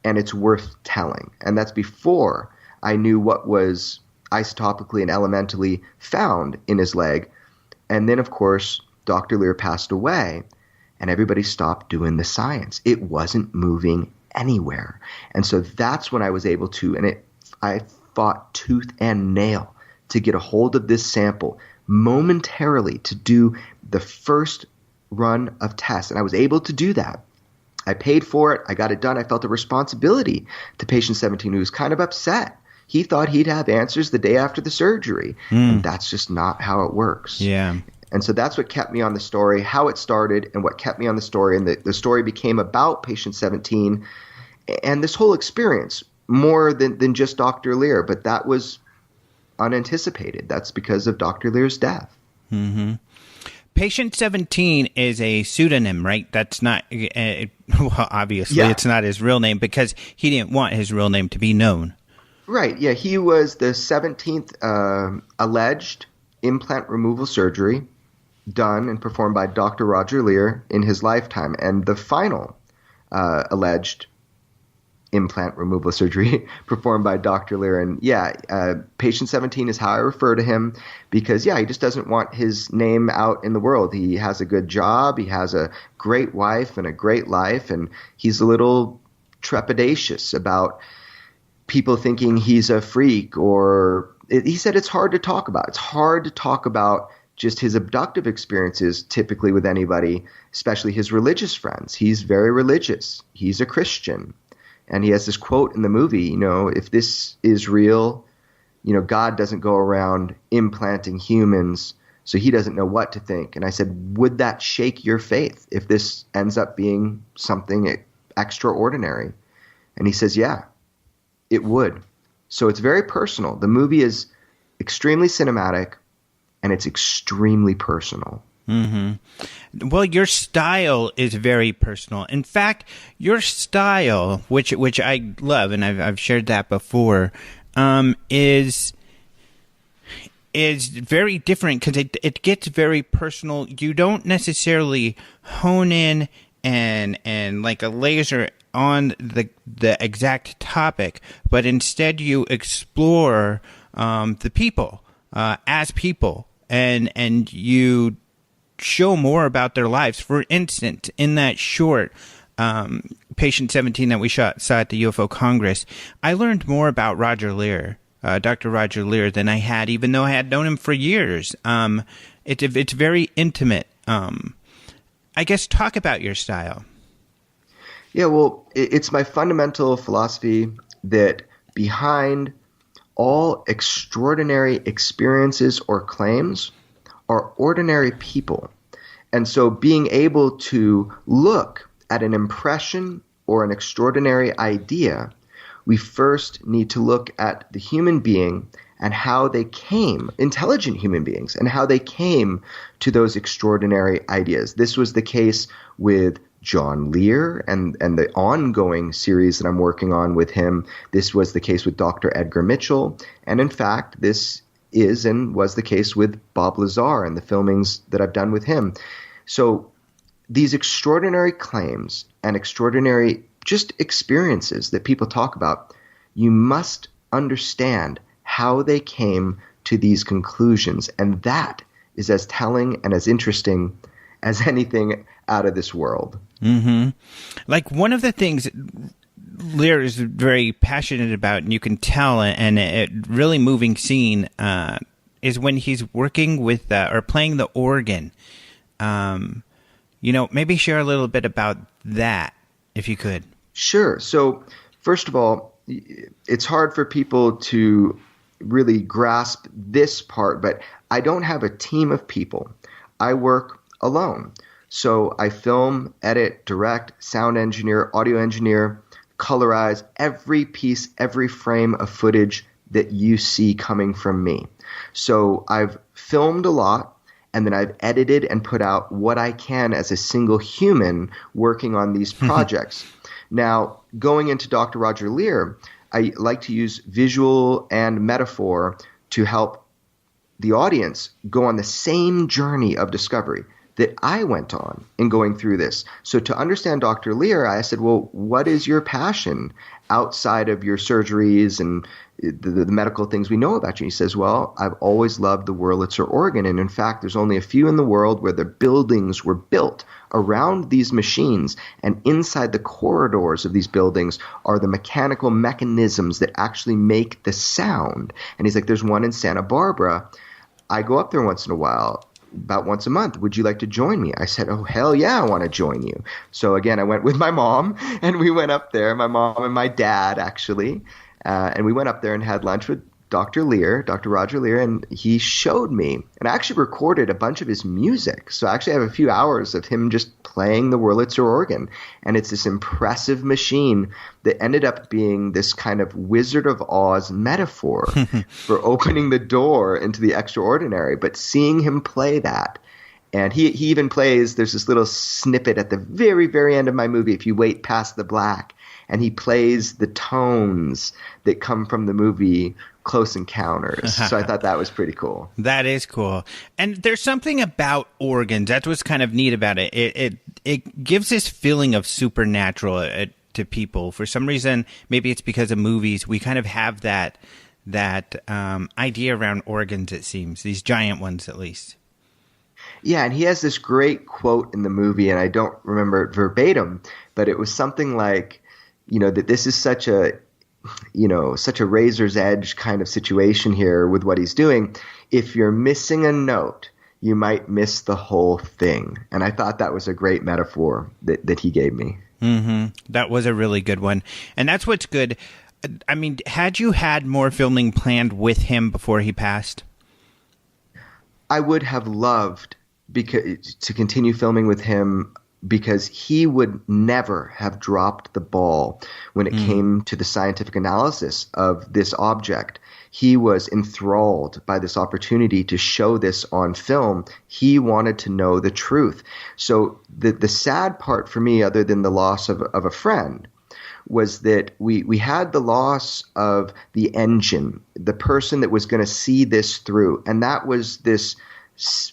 and it's worth telling. And that's before I knew what was isotopically and elementally found in his leg. And then, of course, Dr. Lear passed away and everybody stopped doing the science. It wasn't moving anywhere. And so that's when I was able to, I fought tooth and nail to get a hold of this sample momentarily to do the first run of tests. And I was able to do that. I paid for it. I got it done. I felt a responsibility to patient 17 who was kind of upset. He thought he'd have answers the day after the surgery. And that's just not how it works. Yeah. And so that's what kept me on the story, how it started and what kept me on the story. And the story became about patient 17 and this whole experience more than just Dr. Lear. But that was unanticipated. That's because of Dr. Lear's death. Mm-hmm. Patient 17 is a pseudonym, right? That's not, well, obviously it's not his real name because he didn't want his real name to be known. Right, yeah. He was the 17th alleged implant removal surgery done and performed by Dr. Roger Lear in his lifetime. And the final alleged implant removal surgery performed by Dr. Lear. And patient 17 is how I refer to him because, he just doesn't want his name out in the world. He has a good job. He has a great wife and a great life. And he's a little trepidatious about people thinking he's a freak he said it's hard to talk about. It's hard to talk about just his abductive experiences typically with anybody, especially his religious friends. He's very religious. He's a Christian. And he has this quote in the movie, if this is real, God doesn't go around implanting humans, so he doesn't know what to think. And I said, would that shake your faith if this ends up being something extraordinary? And he says, yeah, it would. So it's very personal. The movie is extremely cinematic and it's extremely personal. Mm-hmm. Well, your style is very personal. In fact, your style, which I love, and I've shared that before, is very different because it gets very personal. You don't necessarily hone in and like a laser on the exact topic, but instead you explore the people as people, and you show more about their lives. For instance, in that short Patient 17 that we saw at the UFO Congress, I learned more about Roger Lear, Dr. Roger Lear, than I had, even though I had known him for years. It's very intimate. I guess talk about your style. Yeah, well, it's my fundamental philosophy that behind all extraordinary experiences or claims are ordinary people. And so being able to look at an impression or an extraordinary idea, we first need to look at the human being and how they came, intelligent human beings, and how they came to those extraordinary ideas. This was the case with John Lear and the ongoing series that I'm working on with him. This was the case with Dr. Edgar Mitchell. And in fact, this is and was the case with Bob Lazar and the filmings that I've done with him. So these extraordinary claims and extraordinary just experiences that people talk about, you must understand how they came to these conclusions. And that is as telling and as interesting as anything out of this world. Mm-hmm. Like one of the things Lear is very passionate about, and you can tell, and a really moving scene is when he's working with or playing the organ. Maybe share a little bit about that, if you could. Sure. So, first of all, it's hard for people to really grasp this part, but I don't have a team of people. I work alone. So I film, edit, direct, sound engineer, audio engineer, colorize every piece, every frame of footage that you see coming from me. So I've filmed a lot, and then I've edited and put out what I can as a single human working on these projects. Now, going into Dr. Roger Lear, I like to use visual and metaphor to help the audience go on the same journey of discovery. that I went on in going through this. So to understand Dr. Lear, I said, well, what is your passion outside of your surgeries and the medical things we know about you? He says, well, I've always loved the Wurlitzer organ. And in fact, there's only a few in the world where the buildings were built around these machines, and inside the corridors of these buildings are the mechanical mechanisms that actually make the sound. And he's like, there's one in Santa Barbara. I go up there once in a while, about once a month. Would you like to join me? I said, oh, hell yeah, I want to join you. So again, I went with my mom, and we went up there, my mom and my dad, actually. And we went up there and had lunch with Dr. Lear, Dr. Roger Lear, and he showed me. And I actually recorded a bunch of his music. So I actually have a few hours of him just playing the Wurlitzer organ. And it's this impressive machine that ended up being this kind of Wizard of Oz metaphor for opening the door into the extraordinary. But seeing him play that, and he even plays, there's this little snippet at the very, very end of my movie, if you wait past the black, and he plays the tones that come from the movie Close Encounters. So I thought that was pretty cool. That is cool. And there's something about organs. That's what's kind of neat about it. It gives this feeling of supernatural to people. For some reason, maybe it's because of movies, we kind of have that idea around organs, it seems. These giant ones, at least. Yeah, and he has this great quote in the movie, and I don't remember it verbatim, but it was something like, that this is such a razor's edge kind of situation here with what he's doing. If you're missing a note, you might miss the whole thing. And I thought that was a great metaphor that he gave me. Mm-hmm. That was a really good one. And that's what's good. I mean, had you had more filming planned with him before he passed? I would have loved to continue filming with him, because he would never have dropped the ball when it came to the scientific analysis of this object. He was enthralled by this opportunity to show this on film. He wanted to know the truth. So the sad part for me, other than the loss of a friend, was that we had the loss of the engine, the person that was going to see this through. And that was this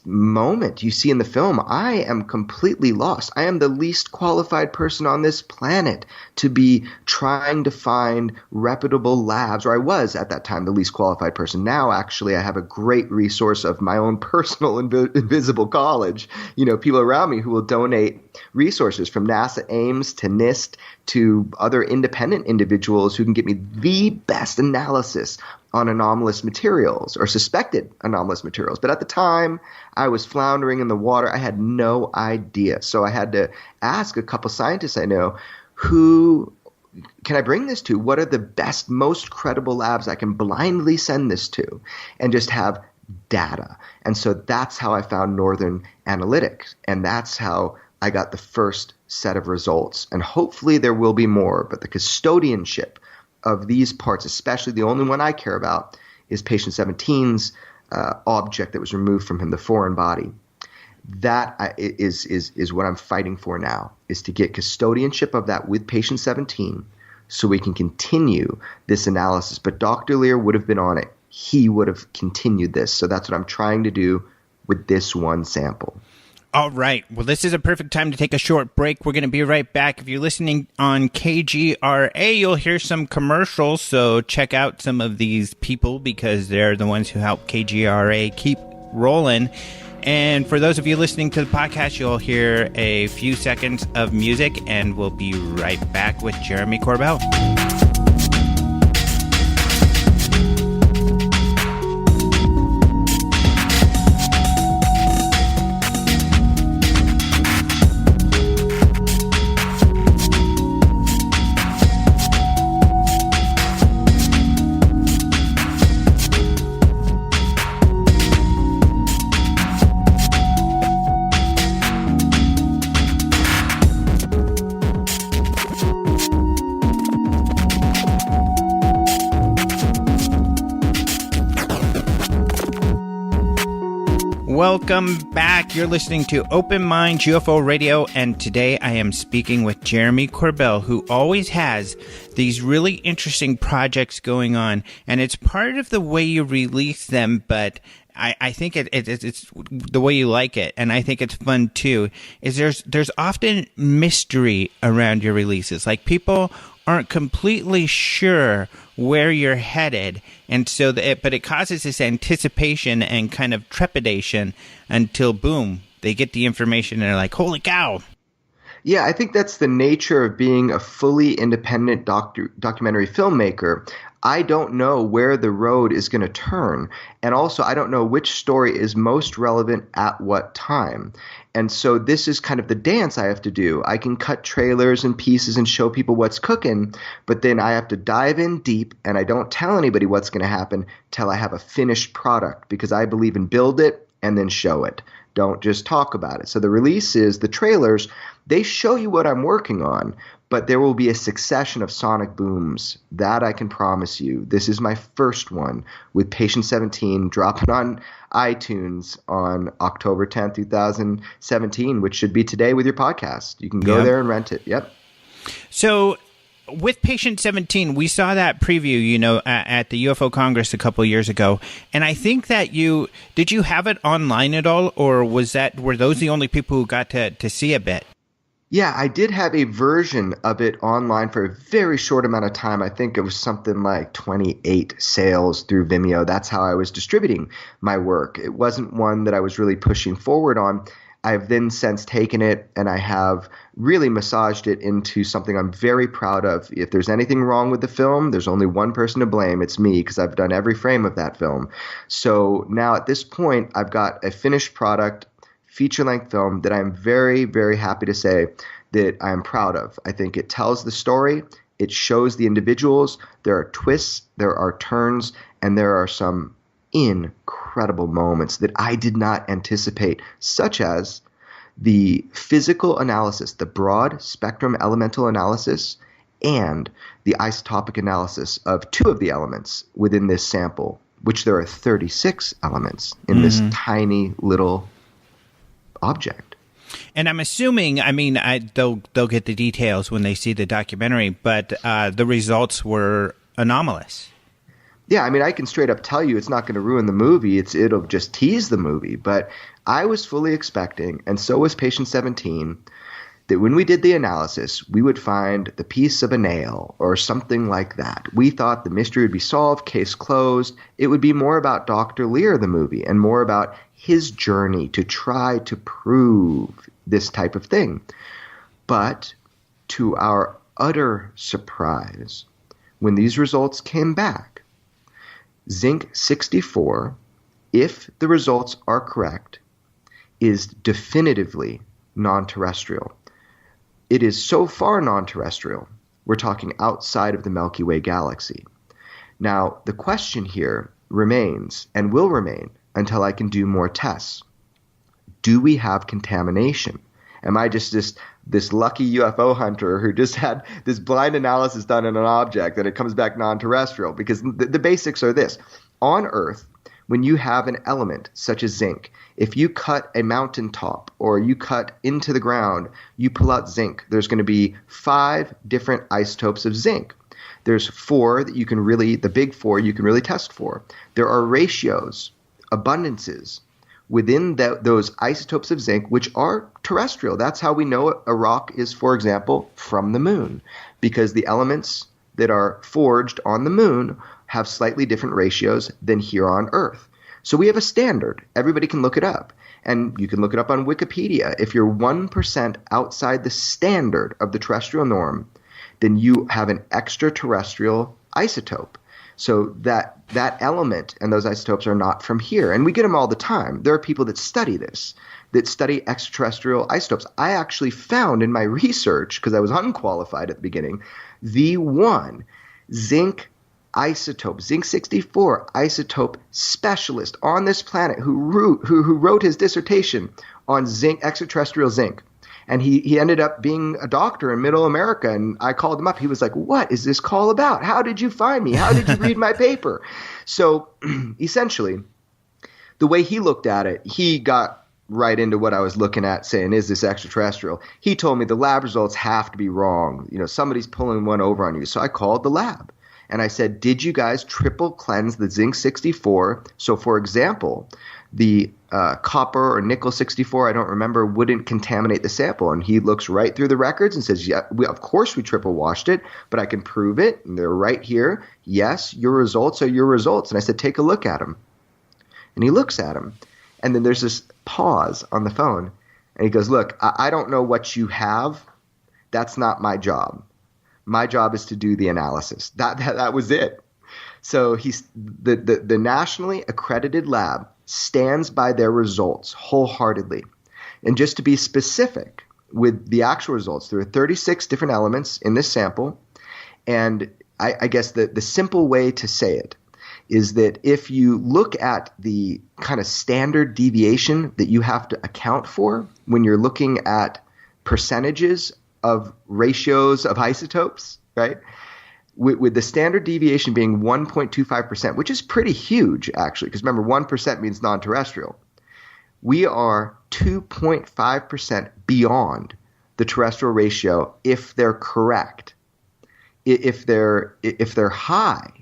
moment you see in the film. I am completely lost. I am the least qualified person on this planet to be trying to find reputable labs, or I was at that time the least qualified person. Now, actually, I have a great resource of my own personal invisible college, people around me who will donate resources from NASA Ames to NIST to other independent individuals who can get me the best analysis on anomalous materials or suspected anomalous materials. But at the time, I was floundering in the water. I had no idea. So I had to ask a couple scientists I know, who can I bring this to? What are the best, most credible labs I can blindly send this to and just have data? And so that's how I found Northern Analytics. And that's how I got the first set of results. And hopefully there will be more. But the custodianship of these parts, especially the only one I care about, is patient 17's object that was removed from him, the foreign body. That is what I'm fighting for now, is to get custodianship of that with patient 17 so we can continue this analysis. But Dr. Lear would have been on it. He would have continued this. So that's what I'm trying to do with this one sample. All right. Well, this is a perfect time to take a short break. We're going to be right back. If you're listening on KGRA, you'll hear some commercials. So check out some of these people, because they're the ones who help KGRA keep rolling. And for those of you listening to the podcast, you'll hear a few seconds of music, and we'll be right back with Jeremy Corbell. Welcome back. You're listening to Open Minds UFO Radio, and today I am speaking with Jeremy Corbell, who always has these really interesting projects going on, and it's part of the way you release them, but I think it's the way you like it, and I think it's fun too, is there's often mystery around your releases. Like, people aren't completely sure where you're headed, and so but it causes this anticipation and kind of trepidation until, boom, they get the information and they're like, holy cow. Yeah, I think that's the nature of being a fully independent documentary filmmaker. I don't know where the road is going to turn. And also, I don't know which story is most relevant at what time. And so this is kind of the dance I have to do. I can cut trailers and pieces and show people what's cooking, but then I have to dive in deep, and I don't tell anybody what's going to happen till I have a finished product, because I believe in build it and then show it. Don't just talk about it. So the releases, the trailers, they show you what I'm working on, but there will be a succession of sonic booms. That I can promise you. This is my first one, with Patient 17 dropping on iTunes on October 10th, 2017, which should be today with your podcast. You can go there and rent it. Yep. So with Patient 17, we saw that preview, at the UFO Congress a couple of years ago, and I think that did you have it online at all, or were those the only people who got to see a bit? Yeah, I did have a version of it online for a very short amount of time. I think it was something like 28 sales through Vimeo. That's how I was distributing my work. It wasn't one that I was really pushing forward on. I've then since taken it and I have really massaged it into something I'm very proud of. If there's anything wrong with the film, there's only one person to blame. It's me, because I've done every frame of that film. So now at this point, I've got a finished product, feature-length film that I'm very, very happy to say that I'm proud of. I think it tells the story. It shows the individuals. There are twists, there are turns, and there are some incredible moments that I did not anticipate, such as the physical analysis, the broad spectrum elemental analysis, and the isotopic analysis of two of the elements within this sample, which there are 36 elements in this tiny little object. And I'm assuming, they'll get the details when they see the documentary, but the results were anomalous. Yeah, I can straight up tell you it's not going to ruin the movie. It'll just tease the movie. But I was fully expecting, and so was Patient 17, that when we did the analysis, we would find the piece of a nail or something like that. We thought the mystery would be solved, case closed. It would be more about Dr. Lear, the movie, and more about his journey to try to prove this type of thing. But to our utter surprise, when these results came back, Zinc 64, if the results are correct, is definitively non-terrestrial. It is so far non-terrestrial, we're talking outside of the Milky Way galaxy. Now, the question here remains, and will remain until I can do more tests. Do we have contamination? Am I just this lucky UFO hunter who just had this blind analysis done on an object and it comes back non-terrestrial? Because the basics are this. On Earth, when you have an element such as zinc, if you cut a mountaintop or you cut into the ground, you pull out zinc. There's going to be 5 different isotopes of zinc. There's 4 that you can really, the big 4 you can really test for. There are ratios, abundances within those isotopes of zinc, which are terrestrial. That's how we know a rock is, for example, from the moon, because the elements that are forged on the moon have slightly different ratios than here on Earth. So we have a standard. Everybody can look it up. And you can look it up on Wikipedia. If you're 1% outside the standard of the terrestrial norm, then you have an extraterrestrial isotope. So that element and those isotopes are not from here. And we get them all the time. There are people that study this, that study extraterrestrial isotopes. I actually found in my research, because I was unqualified at the beginning, the one zinc isotope, zinc 64 isotope specialist on this planet who wrote his dissertation on zinc, extraterrestrial zinc. And he ended up being a doctor in Middle America, and I called him up. He was like, "What is this call about? How did you find me? How did you read my paper?" So essentially, the way he looked at it, he got right into what I was looking at, saying, is this extraterrestrial? He told me the lab results have to be wrong. Somebody's pulling one over on you. So I called the lab, And I said, did you guys triple cleanse the zinc 64? So, for example, the copper or nickel 64, I don't remember, wouldn't contaminate the sample. And he looks right through the records and says, yeah, of course we triple washed it, but I can prove it. And they're right here. Yes, your results are your results. And I said, take a look at them. And he looks at them. And then there's this pause on the phone. And he goes, look, I don't know what you have. That's not my job. My job is to do the analysis. That was it. So the nationally accredited lab stands by their results wholeheartedly. And just to be specific with the actual results, there are 36 different elements in this sample. And I guess the simple way to say it is that if you look at the kind of standard deviation that you have to account for when you're looking at percentages of ratios of isotopes, right? With the standard deviation being 1.25%, which is pretty huge, actually, because remember, 1% means non-terrestrial. We are 2.5% beyond the terrestrial ratio if they're correct. If they're high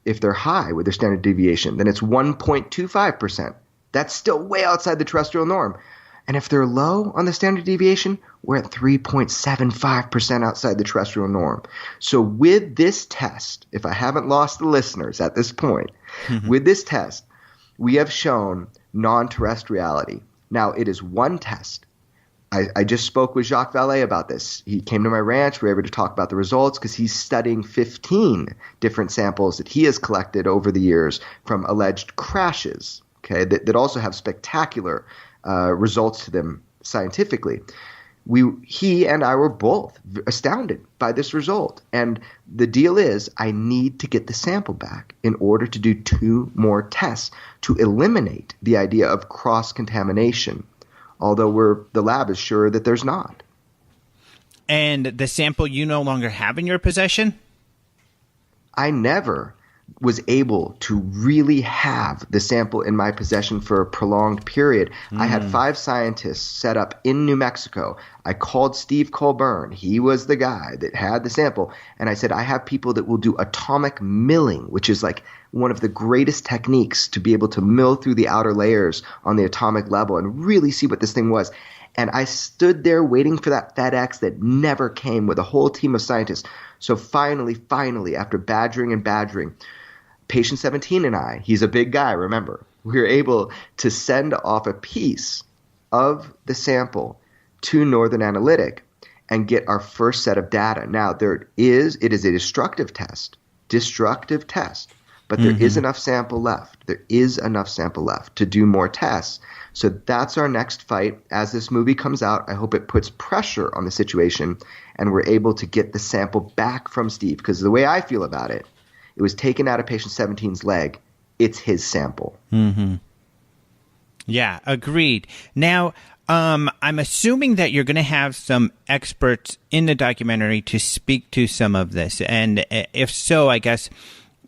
with their standard deviation, then it's 1.25%. That's still way outside the terrestrial norm. And if they're low on the standard deviation, we're at 3.75% outside the terrestrial norm. So with this test, if I haven't lost the listeners at this point, with this test, we have shown non-terrestriality. Now, it is one test. I just spoke with Jacques Vallée about this. He came to my ranch. We were able to talk about the results because he's studying 15 different samples that he has collected over the years from alleged crashes, okay, that also have spectacular results to them scientifically. He and I were both astounded by this result. And the deal is I need to get the sample back in order to do 2 more tests to eliminate the idea of cross-contamination, although the lab is sure that there's not. And the sample you no longer have in your possession? I never was able to really have the sample in my possession for a prolonged period. I had 5 scientists set up in New Mexico. I called Steve Colburn. He was the guy that had the sample. And I said, I have people that will do atomic milling, which is like one of the greatest techniques to be able to mill through the outer layers on the atomic level and really see what this thing was. And I stood there waiting for that FedEx that never came with a whole team of scientists. So finally, after badgering, Patient 17 and I, he's a big guy, remember, we were able to send off a piece of the sample to Northern Analytic and get our first set of data. Now, it is a destructive test, but there is enough sample left. There is enough sample left to do more tests. So that's our next fight. As this movie comes out, I hope it puts pressure on the situation and we're able to get the sample back from Steve. Because the way I feel about it, it was taken out of patient 17's leg. It's his sample. Mm-hmm. Yeah, agreed. Now, I'm assuming that you're going to have some experts in the documentary to speak to some of this. And if so, I guess,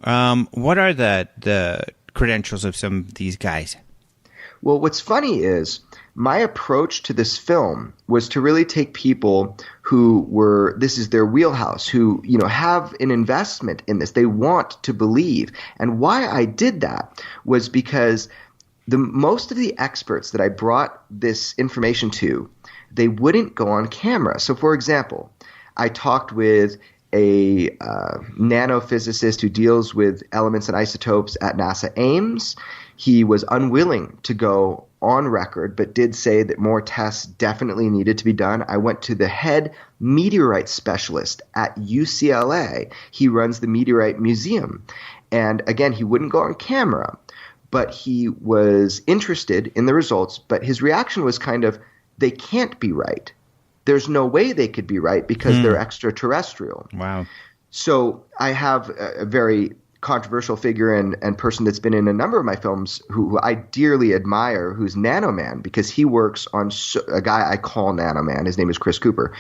what are the credentials of some of these guys? Well, what's funny is my approach to this film was to really take people who this is their wheelhouse, who, have an investment in this. They want to believe. And why I did that was because most of the experts that I brought this information to, they wouldn't go on camera. So, for example, I talked with a nanophysicist who deals with elements and isotopes at NASA Ames. He was unwilling to go on record, but did say that more tests definitely needed to be done. I went to the head meteorite specialist at UCLA. He runs the Meteorite Museum. And again, he wouldn't go on camera, but he was interested in the results. But his reaction was kind of, they can't be right. There's no way they could be right because they're extraterrestrial. Wow. So I have a very controversial figure and person that's been in a number of my films who I dearly admire, who's Nanoman, because he works on a guy I call Nanoman. His name is Chris Cooper.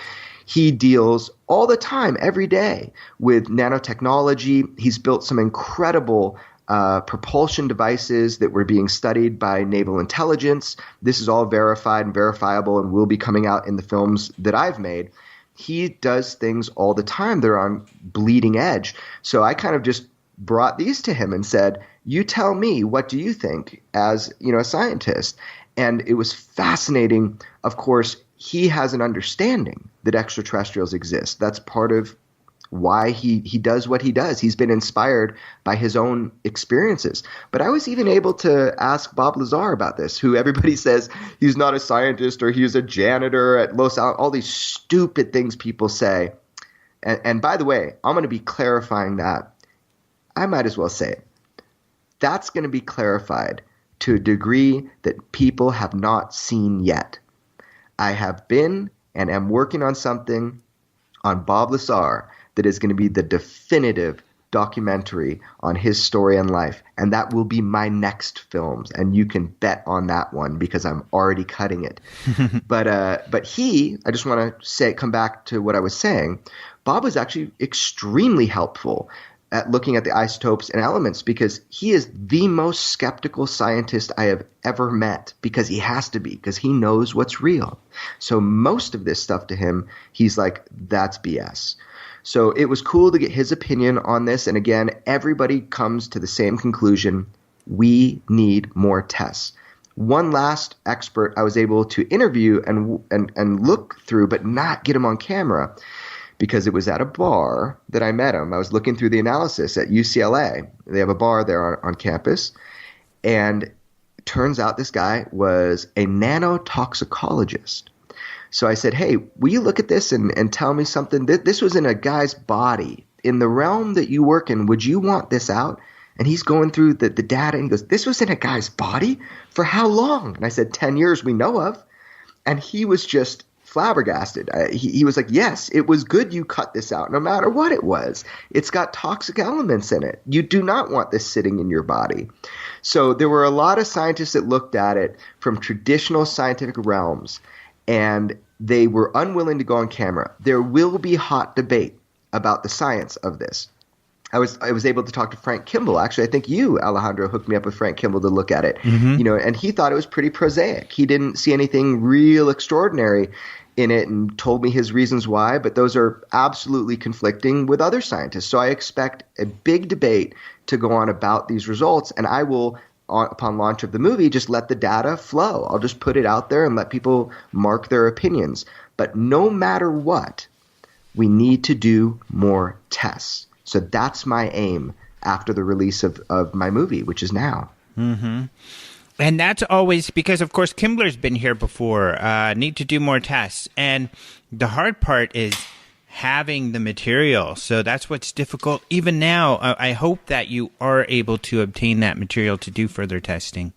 He deals all the time, every day, with nanotechnology. He's built some incredible propulsion devices that were being studied by naval intelligence. This is all verified and verifiable and will be coming out in the films that I've made. he does things all the time. They're on bleeding edge. So I kind of just brought these to him and said, you tell me, what do you think as, a scientist? And it was fascinating. Of course, he has an understanding that extraterrestrials exist. That's part of why he does what he does. He's been inspired by his own experiences. But I was even able to ask Bob Lazar about this, who everybody says he's not a scientist or he's a janitor at Los Alamos, all these stupid things people say. And by the way, I'm going to be clarifying that. I might as well say it. That's going to be clarified to a degree that people have not seen yet. I have been and am working on something on Bob Lazar that is going to be the definitive documentary on his story and life. And that will be my next films. And you can bet on that one because I'm already cutting it. But I just want to come back to what I was saying. Bob was actually extremely helpful at looking at the isotopes and elements because he is the most skeptical scientist I have ever met, because he has to be, because he knows what's real. So most of this stuff to him, he's like, that's BS. So it was cool to get his opinion on this. And again, everybody comes to the same conclusion. We need more tests. One last expert I was able to interview and look through, but not get him on camera, because it was at a bar that I met him. I was looking through the analysis at UCLA. They have a bar there on campus. And it turns out this guy was a nanotoxicologist. So I said, hey, will you look at this and tell me something? This was in a guy's body. In the realm that you work in, would you want this out? And he's going through the data and he goes, this was in a guy's body? For how long? And I said, 10 years we know of. And he was just flabbergasted. He was like, yes, it was good you cut this out, no matter what it was. It's got toxic elements in it. You do not want this sitting in your body. So there were a lot of scientists that looked at it from traditional scientific realms, and they were unwilling to go on camera. There will be hot debate about the science of this. I was able to talk to Frank Kimball. Actually, I think you, Alejandro, hooked me up with Frank Kimball to look at it. Mm-hmm. And he thought it was pretty prosaic. He didn't see anything real extraordinary in it and told me his reasons why, but those are absolutely conflicting with other scientists. So I expect a big debate to go on about these results, and I will, upon launch of the movie, just let the data flow. I'll just put it out there and let people mark their opinions. But no matter what, we need to do more tests. So that's my aim after the release of my movie, which is now. Mm-hmm. And that's always because, of course, Kimbler's been here before. Need to do more tests. And the hard part is having the material. So that's what's difficult. Even now, I hope that you are able to obtain that material to do further testing.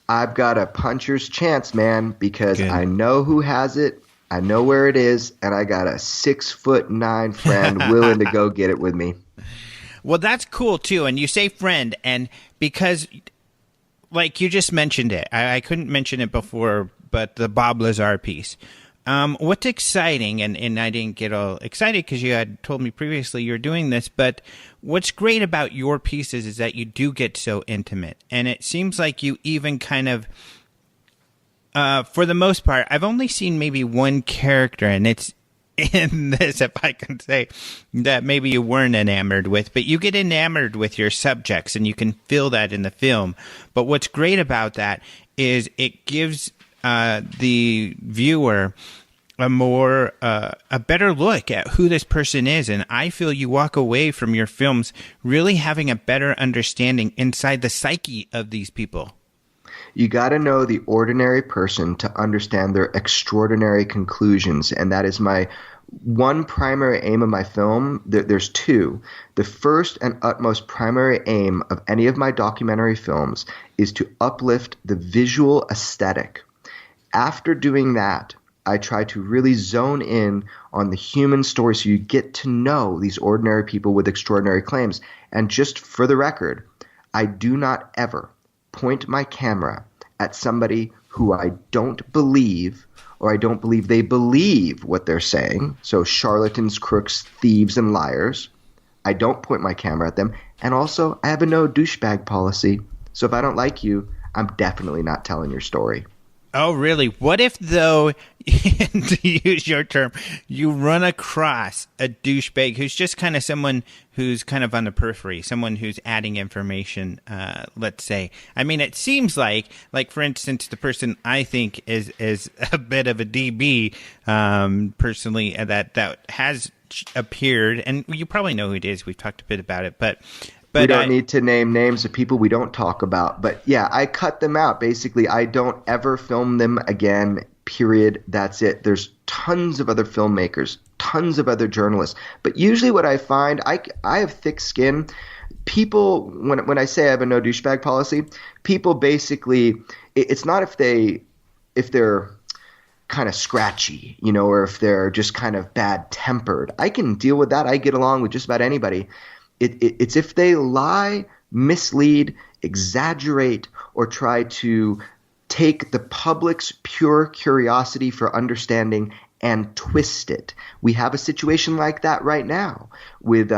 I've got a puncher's chance, man, because Good. I know who has it. I know where it is, and I got a 6'9" friend willing to go get it with me. Well, that's cool too. And you say friend, and because, like you just mentioned it, I couldn't mention it before, but the Bob Lazar piece. What's exciting, and I didn't get all excited because you had told me previously you're doing this, but what's great about your pieces is that you do get so intimate, and it seems like you even kind of, for the most part, I've only seen maybe one character, and it's in this, if I can say, that maybe you weren't enamored with, but you get enamored with your subjects, and you can feel that in the film. But what's great about that is it gives the viewer a better look at who this person is, and I feel you walk away from your films really having a better understanding inside the psyche of these people. You got to know the ordinary person to understand their extraordinary conclusions, and that is my one primary aim of my film. There's two. The first and utmost primary aim of any of my documentary films is to uplift the visual aesthetic. After doing that, I try to really zone in on the human story so you get to know these ordinary people with extraordinary claims. And just for the record, I do not ever point my camera at somebody who I don't believe, or I don't believe they believe what they're saying. So charlatans, crooks, thieves, and liars. I don't point my camera at them. And also, I have a no douchebag policy. So if I don't like you, I'm definitely not telling your story. Oh, really? What if, though, to use your term, you run across a douchebag who's just kind of someone who's kind of on the periphery, someone who's adding information, let's say. I mean, it seems like for instance, the person I think is a bit of a DB, personally, that has appeared, and you probably know who it is. We've talked a bit about it, but we don't need to name names of people we don't talk about. But yeah, I cut them out. Basically, I don't ever film them again, period. That's it. There's tons of other filmmakers, tons of other journalists. But usually what I find, I have thick skin. People, when I say I have a no douchebag policy, people basically, it's not if they're kind of scratchy, or if they're just kind of bad tempered. I can deal with that. I get along with just about anybody. It's if they lie, mislead, exaggerate, or try to take the public's pure curiosity for understanding and twist it. We have a situation like that right now with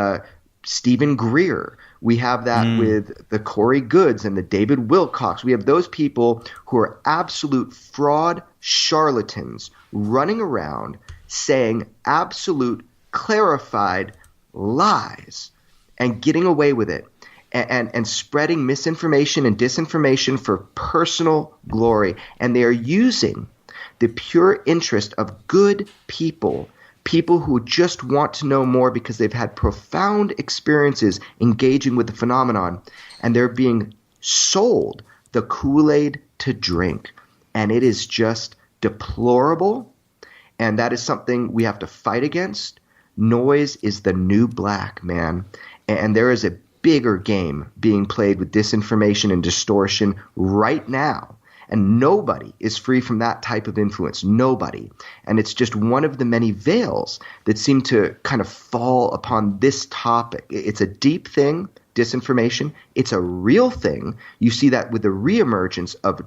Stephen Greer. We have that with the Corey Goods and the David Wilcox. We have those people who are absolute fraud charlatans running around saying absolute clarified lies and getting away with it, and spreading misinformation and disinformation for personal glory. And they are using the pure interest of good people who just want to know more because they've had profound experiences engaging with the phenomenon, and they're being sold the Kool-Aid to drink. And it is just deplorable, and that is something we have to fight against. Noise is the new black, man. And there is a bigger game being played with disinformation and distortion right now. And nobody is free from that type of influence. Nobody. And it's just one of the many veils that seem to kind of fall upon this topic. It's a deep thing, disinformation. It's a real thing. You see that with the reemergence of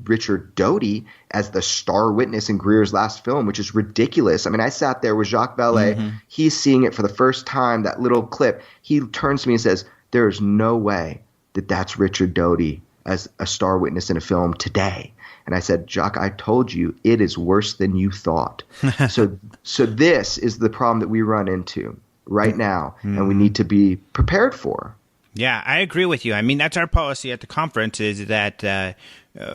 Richard Doty as the star witness in Greer's last film, which is ridiculous. I mean, I sat there with Jacques Vallée. Mm-hmm. He's seeing it for the first time, that little clip. He turns to me and says, there is no way that that's Richard Doty as a star witness in a film today. And I said, Jacques, I told you it is worse than you thought. So this is the problem that we run into right now, and we need to be prepared for. Yeah, I agree with you. I mean, that's our policy at the conference, is that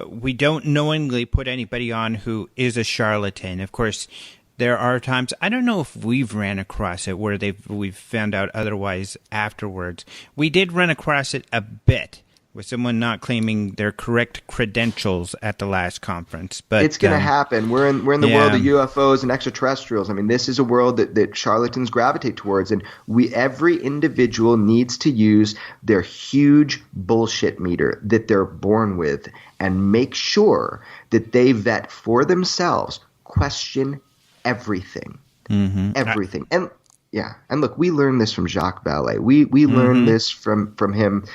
we don't knowingly put anybody on who is a charlatan. Of course, there are times, I don't know if we've ran across it where we've found out otherwise afterwards. We did run across it a bit with someone not claiming their correct credentials at the last conference. But it's going to happen. We're in the world of UFOs and extraterrestrials. I mean, this is a world that charlatans gravitate towards, and every individual needs to use their huge bullshit meter that they're born with and make sure that they vet for themselves, question everything. Mm-hmm. Everything. And look, we learned this from Jacques Vallée. We learned this from him,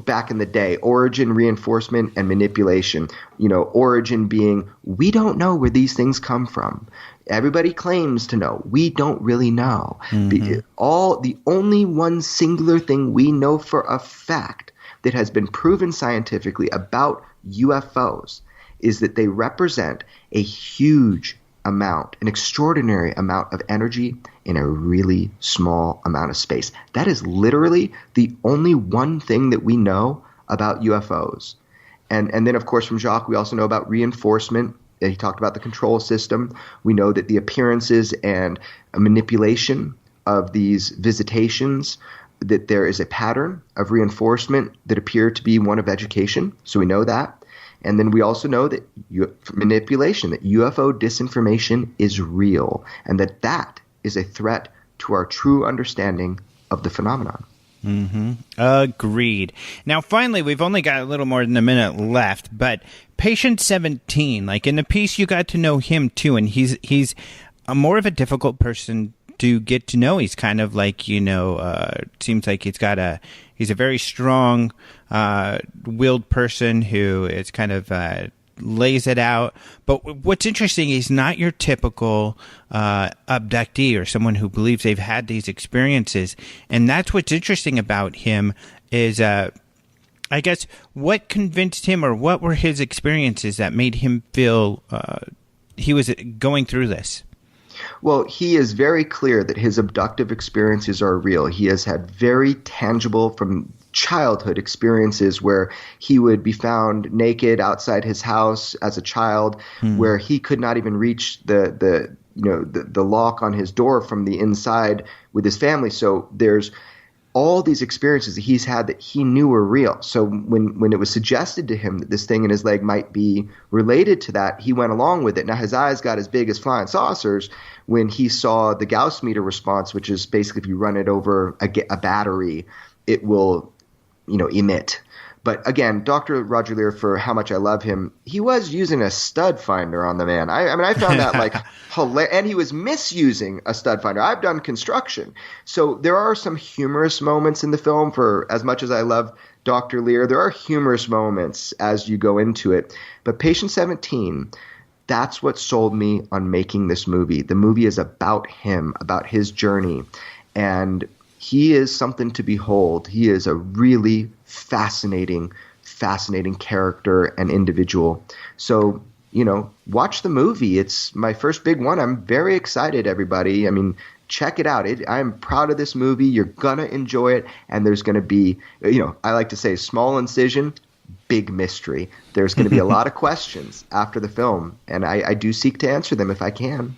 back in the day. Origin, reinforcement, and manipulation. Origin being, we don't know where these things come from. Everybody claims to know. We don't really know. The only one singular thing we know for a fact that has been proven scientifically about UFOs is that they represent a huge amount, an extraordinary amount of energy in a really small amount of space. That is literally the only one thing that we know about UFOs. And then, of course, from Jacques, we also know about reinforcement. He talked about the control system. We know that the appearances and manipulation of these visitations, that there is a pattern of reinforcement that appear to be one of education. So we know that. And then we also know that manipulation, that UFO disinformation is real, and that is a threat to our true understanding of the phenomenon. Mm-hmm. Agreed. Now, finally, we've only got a little more than a minute left, but Patient 17, like in the piece, you got to know him too, and he's a more of a difficult person to get to know. He's kind of like, seems like he's a very strong willed person who is kind of lays it out. But what's interesting, he's not your typical abductee or someone who believes they've had these experiences. And that's what's interesting about him is I guess what convinced him, or what were his experiences that made him feel he was going through this? Well, he is very clear that his abductive experiences are real. He has had very tangible from childhood experiences where he would be found naked outside his house as a child, where he could not even reach the lock on his door from the inside with his family. So there's all these experiences that he's had that he knew were real. So when it was suggested to him that this thing in his leg might be related to that, he went along with it. Now, his eyes got as big as flying saucers when he saw the Gauss meter response, which is basically if you run it over a battery, it will, emit. But again, Dr. Roger Lear, for how much I love him, he was using a stud finder on the man. I found that hilarious. And he was misusing a stud finder. I've done construction. So there are some humorous moments in the film. For as much as I love Dr. Lear, there are humorous moments as you go into it. But Patient 17, that's what sold me on making this movie. The movie is about him, about his journey. And he is something to behold. He is a really fascinating character and individual. So, watch the movie. It's my first big one. I'm very excited, everybody. I mean, check it out. I'm proud of this movie. You're going to enjoy it. And there's going to be, I like to say small incision, big mystery. There's going to be a lot of questions after the film. And I do seek to answer them if I can.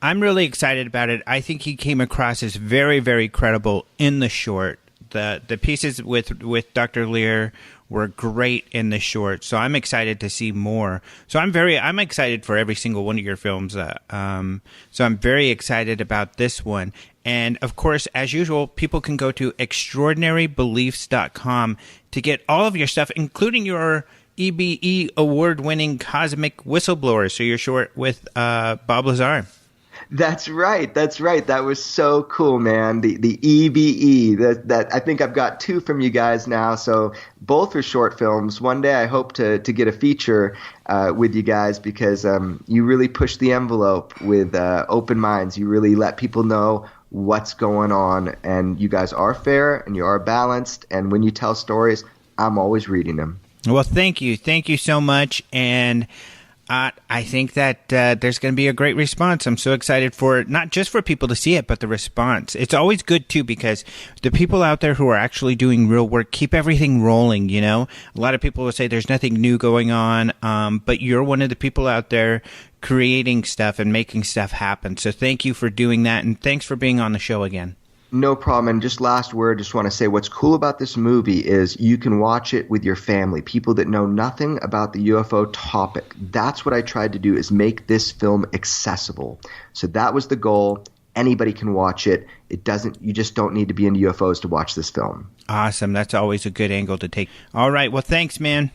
I'm really excited about it. I think he came across as very, very credible in the short. The pieces with Dr. Lear were great in the short, so I'm excited to see more. So I'm excited for every single one of your films. So I'm very excited about this one. And of course, as usual, people can go to extraordinarybeliefs.com to get all of your stuff, including your EBE award-winning Cosmic Whistleblower. So your short with Bob Lazar. That's right. That was so cool, man. The EBE. That I think I've got 2 from you guys now. So both are short films. One day I hope to get a feature with you guys because you really push the envelope with open minds. You really let people know what's going on, and you guys are fair and you are balanced. And when you tell stories, I'm always reading them. Well, thank you so much, and I think that there's going to be a great response. I'm so excited for it, not just for people to see it, but the response. It's always good, too, because the people out there who are actually doing real work keep everything rolling, A lot of people will say there's nothing new going on, but you're one of the people out there creating stuff and making stuff happen. So thank you for doing that, and thanks for being on the show again. No problem. And just last word, just want to say what's cool about this movie is you can watch it with your family, people that know nothing about the UFO topic. That's what I tried to do, is make this film accessible. So that was the goal. Anybody can watch it. You just don't need to be into UFOs to watch this film. Awesome. That's always a good angle to take. All right. Well, thanks, man.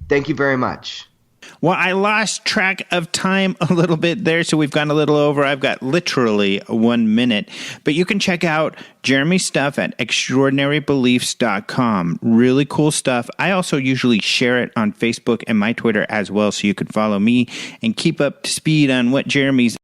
Thank you very much. Well, I lost track of time a little bit there, so we've gone a little over. I've got literally 1 minute. But you can check out Jeremy's stuff at extraordinarybeliefs.com. Really cool stuff. I also usually share it on Facebook and my Twitter as well, so you can follow me and keep up to speed on what Jeremy's